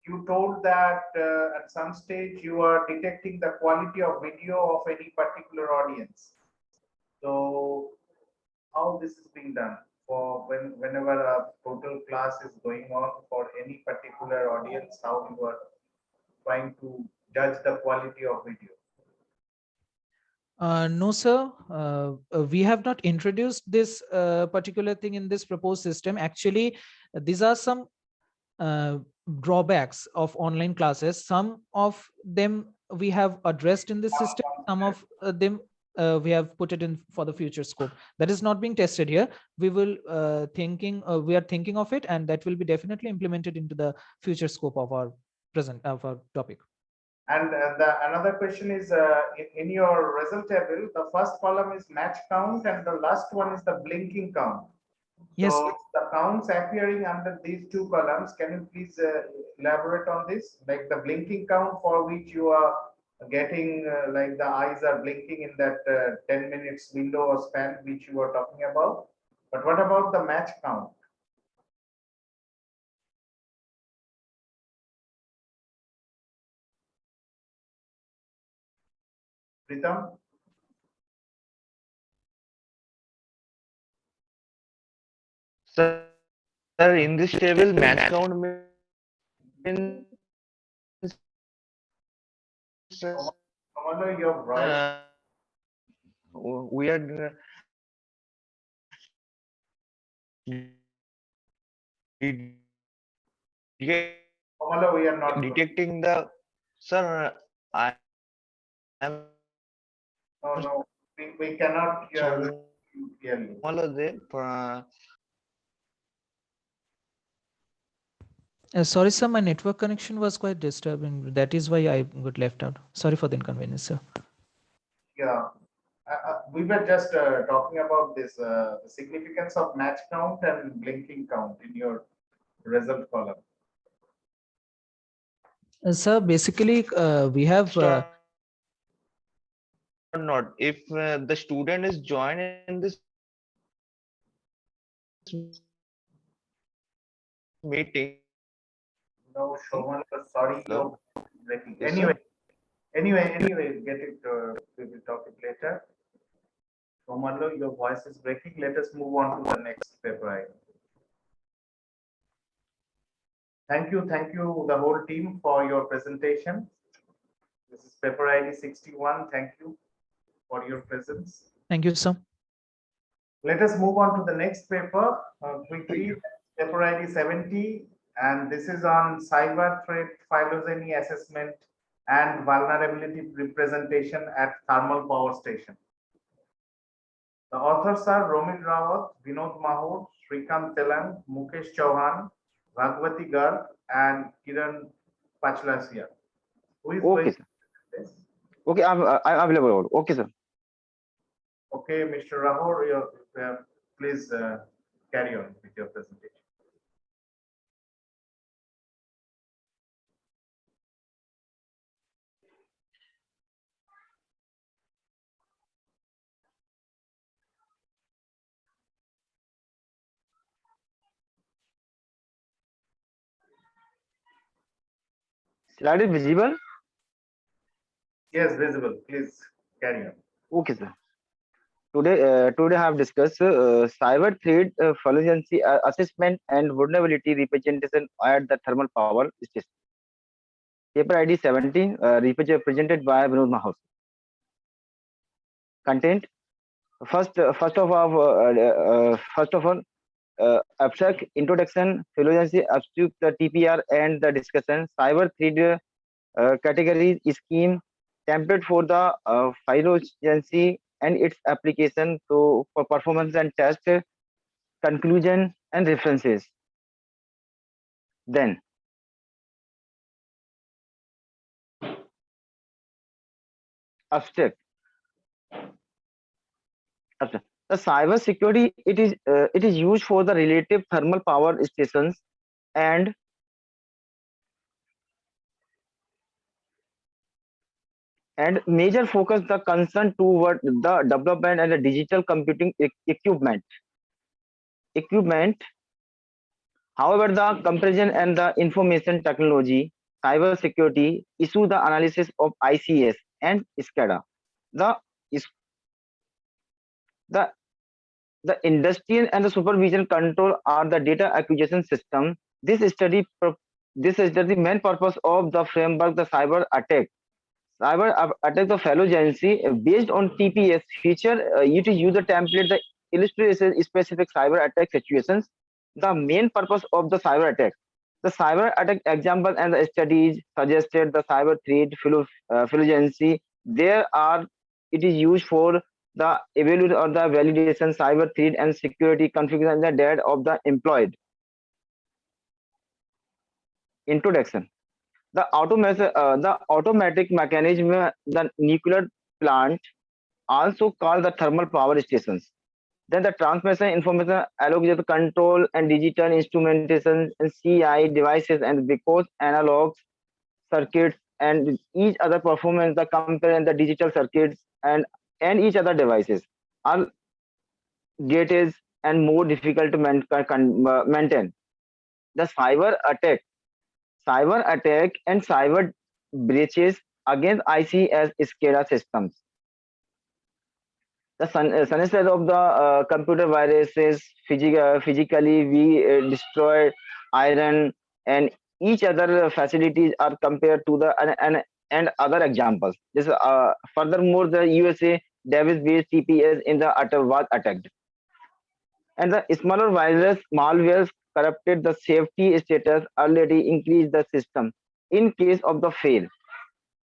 you told that at some stage you are detecting the quality of video of any particular audience. So how this is being done for whenever a total class is going on for any particular audience, how you are trying to judge the quality of video? No, sir. We have not introduced this particular thing in this proposed system. Actually, these are some drawbacks of online classes. Some of them we have addressed in this system. Some of them we have put it in for the future scope. That is not being tested here. We will we are thinking of it, and that will be definitely implemented into the future scope of our topic. And another question is in your result table, the first column is match count and the last one is the blinking count. Yes. So the counts appearing under these two columns, can you please elaborate on this? Like the blinking count for which you are getting like the eyes are blinking in that 10 minutes window or span which you are talking about. But what about the match count? Pritham? Sir, in this table, match count means Your voice. We are We are not detecting the sir. I am no, we cannot hear you clearly. Sorry, sir, my network connection was quite disturbing. That is why I got left out. Sorry for the inconvenience, sir. Yeah, we were just talking about this significance of match count and blinking count in your result column. Sir, basically, we have. Not if the student is joined in this meeting. No, Shoman, sorry, you're breaking. Yes, Anyway, get it. We will talk it later. Shoman, your voice is breaking. Let us move on to the next paper item. Thank you, the whole team for your presentation. This is paper ID 61. Thank you for your presence. Thank you, sir. Let us move on to the next paper quickly. Paper ID 70, and this is on cyber threat phylogeny assessment and vulnerability representation at thermal power station. The authors are Romil Rawat, Vinod Mahur, Srikant Telang, Mukesh Chauhan, Bhagwati Garg, and Kiran Pachlasia. Who is okay, sir. This? Okay, I'm available. Okay, sir. Okay, Mr. Rahul, please carry on with your presentation. Slide is visible? Yes, visible. Please carry on. Okay, sir. Today I have discussed cyber threat phylogeny assessment and vulnerability representation at the thermal power station. Paper ID 17, presented by Vinod Mahur. content. First of all, abstract introduction, philosophy, abstract the TPR and the discussion, cyber threat categories, scheme, template for the phylogeny and its application to for performance and test, conclusion and references. Then abstract. The cyber security it is used for the relative thermal power stations and major focus the concern toward the development and the digital computing equipment. However, the comparison and the information technology, cyber security issue the analysis of ICS and SCADA. The is the industrial and the supervision control are the data acquisition system. This study the main purpose of the framework the cyber attack. Cyber attack the phylogeny based on TPS feature. It is user template the illustrates specific cyber attack situations. The main purpose of the cyber attack. The cyber attack example and the studies suggested the cyber threat phylogeny. There are it is used for the evaluation or the validation cyber threat and security configuration the data of the employed. Introduction. The automatic mechanism, the nuclear plant, also called the thermal power stations. Then the transmission information along with the control and digital instrumentation and CI devices and because analog circuits and each other performance the compare and the digital circuits and each other devices are gated and more difficult to maintain. The cyber attack and cyber breaches against ICS SCADA systems. The success of the computer viruses physically we destroy iron and each other facilities are compared to the and other examples. This furthermore the USA Davis based TPS in the attack was attacked, and the smaller virus malwares corrupted the safety status already increased the system. In case of the fail,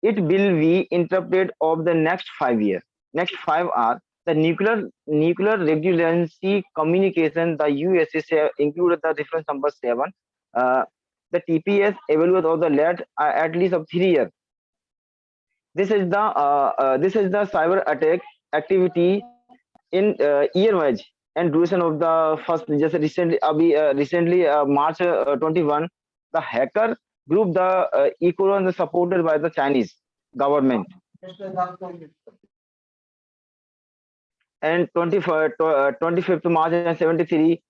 it will be interrupted of the next 5 years. Next 5 are the nuclear redundancy communication. The USA included the reference number 7. The TPS evaluate of the led at least of 3 years. This is the cyber attack activity in year wise and duration of the first just recently March 21 the hacker group the equal supported by the Chinese government and 25th March 73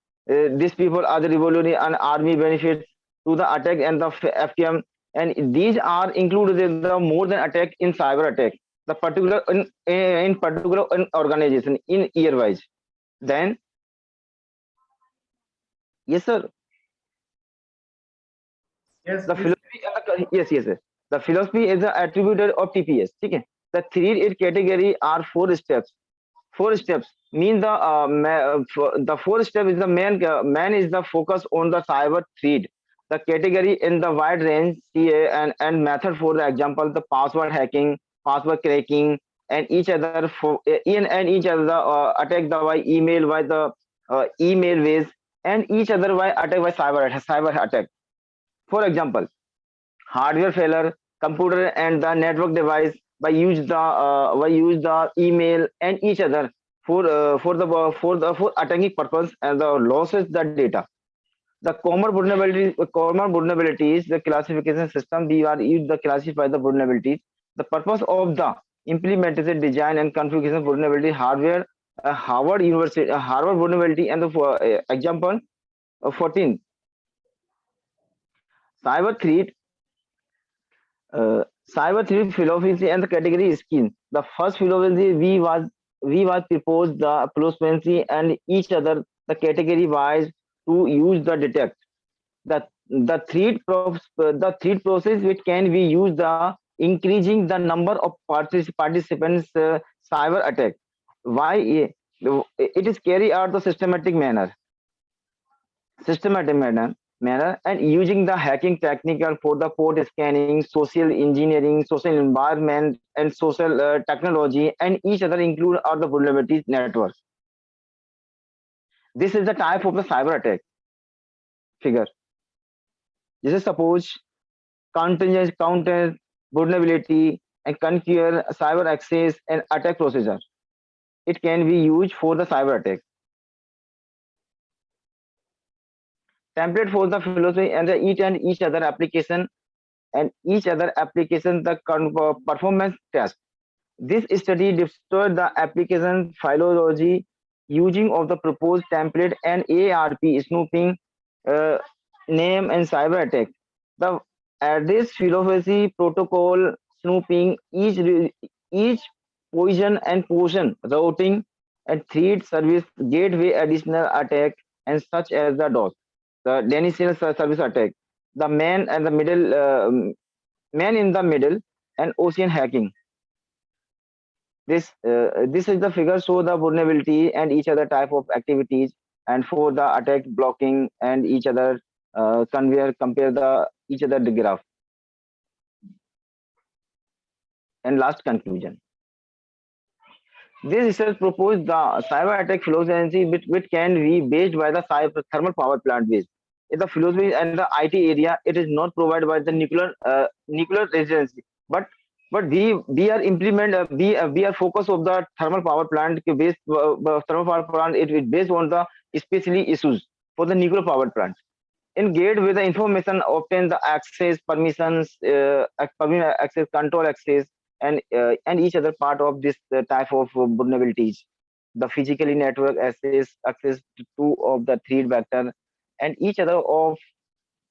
these people are the revolutionary and army benefits to the attack and the FTM and these are included in the more than attack in cyber attack the particular in particular in organization in year wise. Then yes sir. Yes. The philosophy yes. The philosophy is the attributed of TPS. Okay. The 3 category are 4 steps. 4 steps mean the 4 step is the man is the focus on the cyber threat. The category in the wide range CA and method for the example the password hacking, password cracking, and each other each other attack the by email by the email ways and each other by attack by cyber attack. For example, hardware failure, computer and the network device by use the email and each other for attacking purpose and the losses the data. The common vulnerabilities, the classification system we are used to classify the vulnerabilities. The purpose of the implementation, design and configuration vulnerability hardware, Harvard University, Harvard vulnerability and the example 14. Cyber threat, philosophy and the category scheme. The first philosophy we was proposed the philosophy and each other the category wise to use the detect. The threat process which can be used the increasing the number of participants cyber attack. why it is carried out the systematic manner and using the hacking technical for the port scanning, social engineering, social environment, and social technology, and each other include are the vulnerabilities networks. This is the type of the cyber attack figure. This is suppose counter vulnerability and conquer cyber access and attack procedure. It can be used for the cyber attack. Template for the philosophy and each other application the performance test. This study destroyed the application philology using of the proposed template and ARP snooping uh, name and cyber attack. The address philosophy protocol snooping each position and portion routing and thread service gateway additional attack and such as the DOS, the denial service attack, the man in the middle and ocean hacking. This is the figure show the vulnerability and each other type of activities and for the attack blocking and each other compare the each other the graph. And last conclusion. This research proposed the cyber attack philosophy which can be based by the cyber thermal power plant base. In the philosophy and the IT area, it is not provided by the nuclear residency, but we are implement we are focus of the thermal power plant based thermal power plant. It is based on the especially issues for the nuclear power plant. In gate with the information obtain the access permissions, access control access and each other part of this type of vulnerabilities. The physically network access to two of the three vector and each other of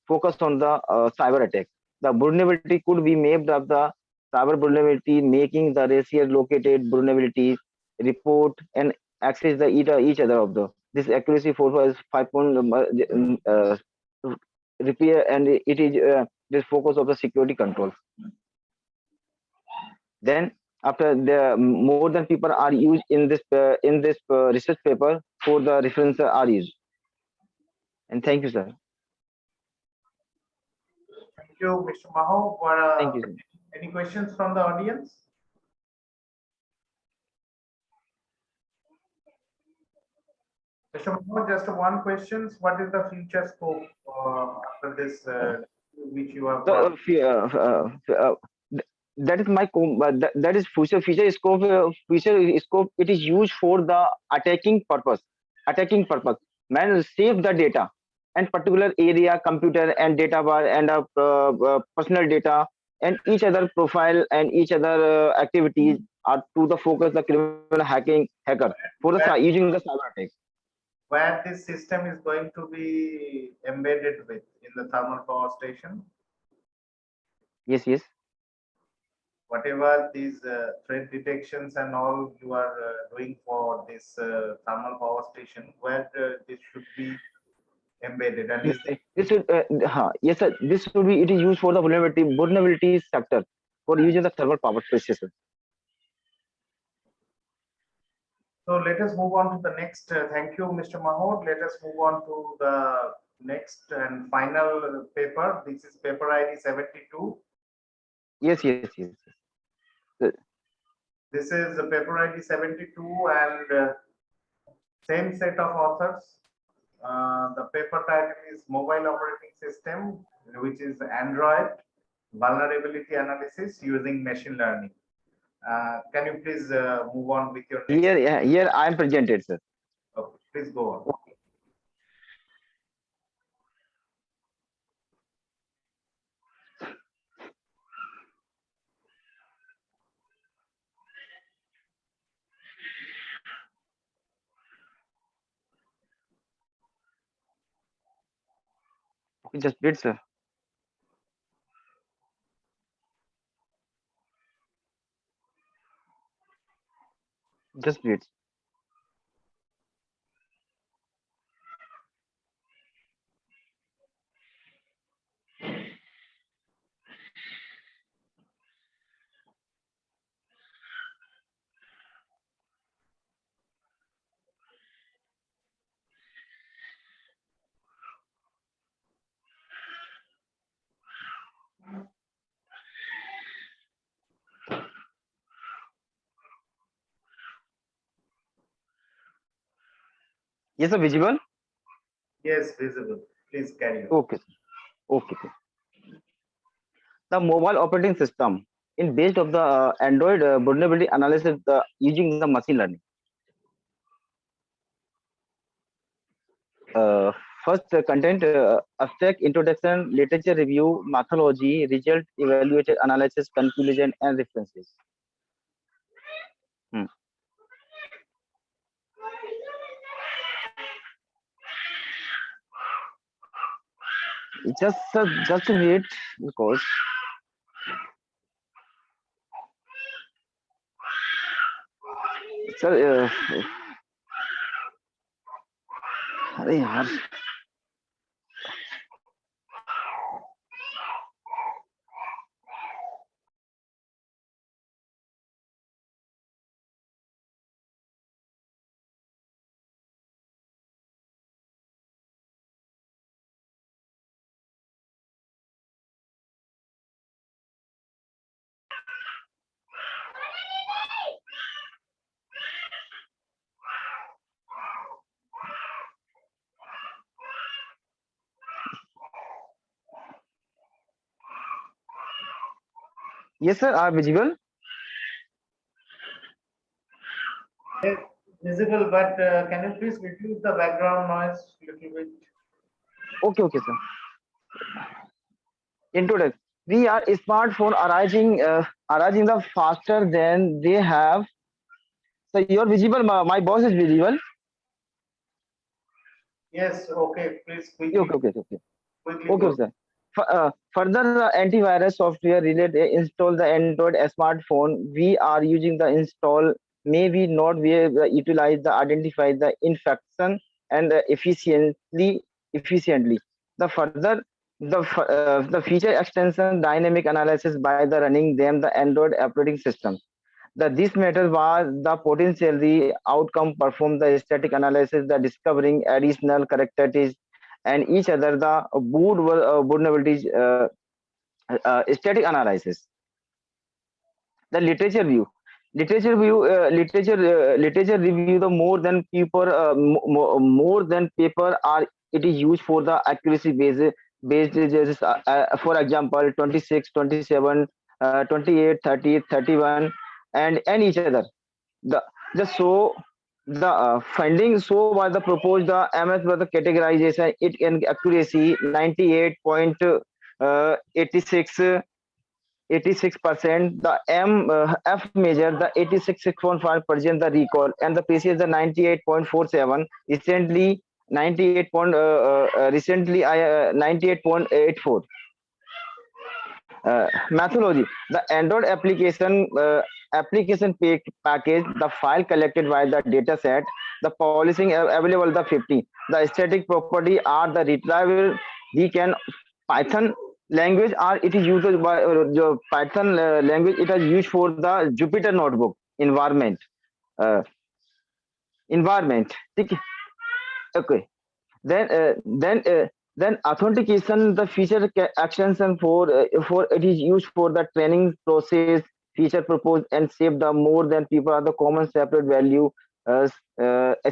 focused on the cyber attack. The vulnerability could be mapped of the cyber vulnerability, making the racial located vulnerabilities report and access the each other of the this accuracy for is 5 repair and it is this focus of the security control. Then after the more than people are used in this research paper for the reference are used. And thank you, sir. Thank you, Mr. Maho. Thank you, sir. Any questions from the audience? Mr. Maho, just one question. What is the future scope after this, which you have? That is my that is future scope. It is used for the attacking purpose. Man save the data and particular area, computer and data bar and personal data and each other profile and each other activities are to the focus the criminal hacker for the using the cyber attack. Where this system is going to be embedded with in the thermal power station? Yes. Whatever these threat detections and all you are doing for this thermal power station, where this should be embedded? And this should yes sir, this should be it is used for the vulnerability sector for using the thermal power station. So let us move on to the next. Thank you, Mr. Mahmood. Let us move on to the next and final paper. This is paper ID 72. Yes. This is the paper ID 72 and same set of authors. The paper title is Mobile Operating System, which is Android Vulnerability Analysis using Machine Learning. Can you please move on with your next? Here I am presented, sir. Okay, please go on. Just wait, sir. Just wait. Yes, sir, visible. Yes, visible. Please carry on. Okay, sir. Okay, sir. The mobile operating system in based of the Android vulnerability analysis using the machine learning. Uh, First, content abstract introduction, literature review, methodology, result evaluated analysis, conclusion, and references. Hmm. Just wait because sir, अरे यार yes sir, are visible. Yes, visible, but can you please reduce the background noise a little bit? Okay, sir. Introduction. We are smartphone arising the faster than they have. So you're visible. My boss is visible. Yes, okay, please quickly. Okay. Quickly Okay, go. sir. Further, the antivirus software related install the Android smartphone. We are using the install. Maybe not we utilize the identify the infection and efficiently. The further the feature extension dynamic analysis by the running them the Android operating system. This method was the potentially outcome perform the static analysis, the discovering additional characteristics and each other the vulnerabilities static analysis. The literature review the more than paper are it is used for the accuracy based for example 26 27 28 30 31 and each other the just so the findings so was the proposed the ms was the categorization it can accuracy 98.86 86%, the F measure the 86.5% the recall and the PC is the 98.47 recently 98.84 methodology the Android application package the file collected by the data set the policing available the 50 the static property are the retrieval we can Python language are it is used by Python language it is used for the Jupyter notebook environment uh, environment okay then then authentication the feature actions and for it is used for the training process feature proposed and saved the more than people are the common separate value a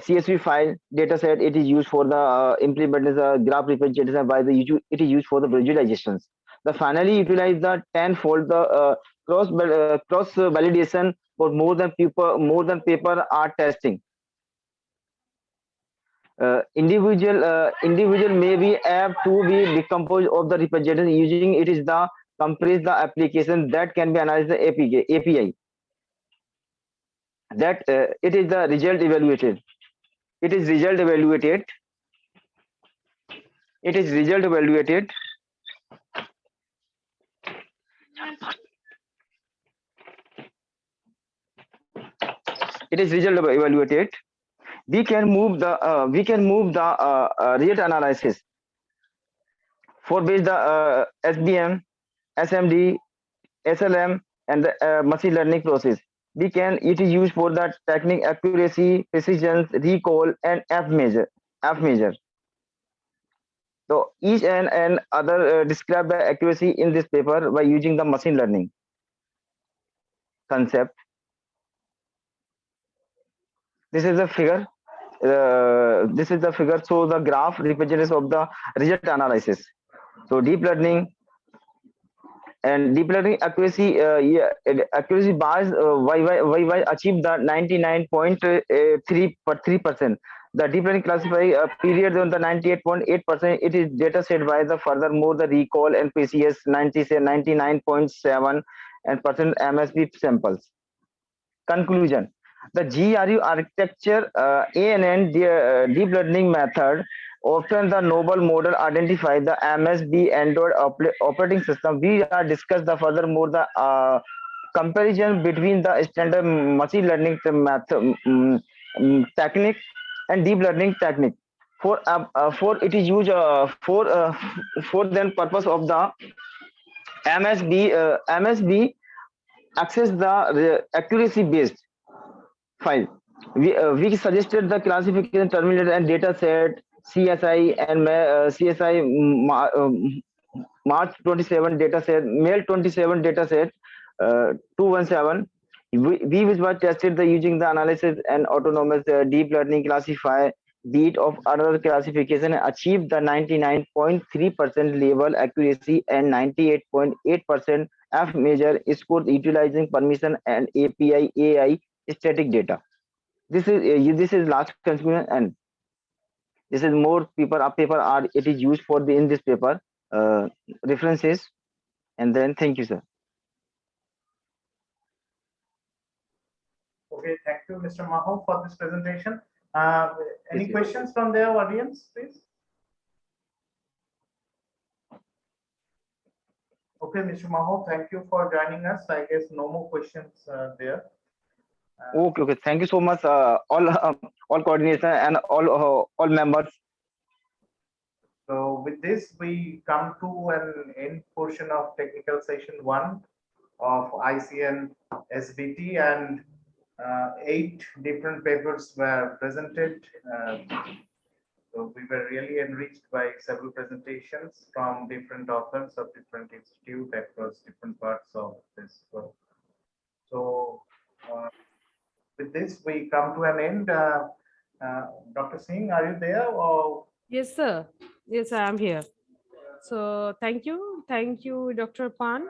csv file data set it is used for the implement graph representation by the it is used for the visualizations the finally utilize the tenfold the cross validation for more than paper are testing individual may be app to be decomposed of the representation using it is the compress the application that can be analyzed the API that it is the result evaluated it is result evaluated it is result evaluated it is result evaluated we can move the result analysis for which the SBM SMD SLM and the machine learning process. We can it is used for the technique accuracy, precision, recall, and F measure. F measure. So each and other describe the accuracy in this paper by using the machine learning concept. This is the figure. this is the figure. So the graph represents of the result analysis. So deep learning and deep learning accuracy, accuracy bars YY achieved the 99.3%. The deep learning classify period on the 98.8%. It is data set by the furthermore the recall and PCS 99.7 and percent MSB samples. Conclusion: the GRU architecture ANN deep learning method often the noble model identify the MSB Android operating system. We are discussed the furthermore the comparison between the standard machine learning method technique and deep learning technique. For it is used for then purpose of the MSB access the accuracy based file. We suggested the classification terminated and data set CSI and CSI March 27 data set, Mail 27 data set 217. We was tested the using the analysis and autonomous deep learning classify beat of other classification achieved the 99.3% level accuracy and 98.8% F measure score utilizing permission and API AI static data. This is last conclusion, and this is more paper are it is used for the in this paper references. And then thank you, sir. Okay, thank you, Mr. Maho, for this presentation. Any Yes, questions from the audience, please? Okay, Mr. Maho, thank you for joining us. I guess no more questions there. Okay. Thank you so much, all coordination and all members. So with this, we come to an end portion of technical session 1 of ICNSBT, and 8 different papers were presented. So we were really enriched by several presentations from different authors of different institutes across different parts of this world. So with this, we come to an end. Dr. Singh, are you there? Or Yes, sir. Yes, I am here. So thank you, Dr. Pan,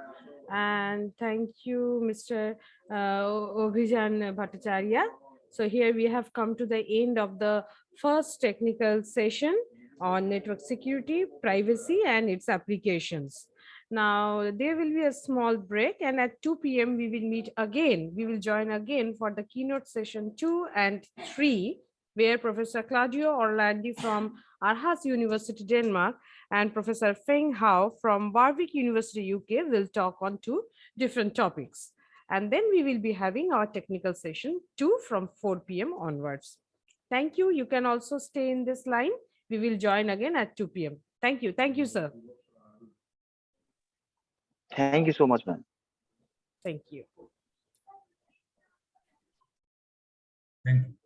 and thank you, Mr. Abhijan Bhattacharyya. So here we have come to the end of the first technical session on network security, privacy, and its applications. Now there will be a small break, and at 2 p.m. we will meet again. We will join again for the keynote session 2 and 3, where Professor Claudio Orlandi from Aarhus University, Denmark, and Professor Feng Hao from Warwick University, UK will talk on 2 different topics. And then we will be having our technical session 2 from 4 p.m. onwards. Thank you. You can also stay in this line. We will join again at 2 p.m. Thank you. Thank you, sir. Thank you so much, ma'am. Thank you. Thank you.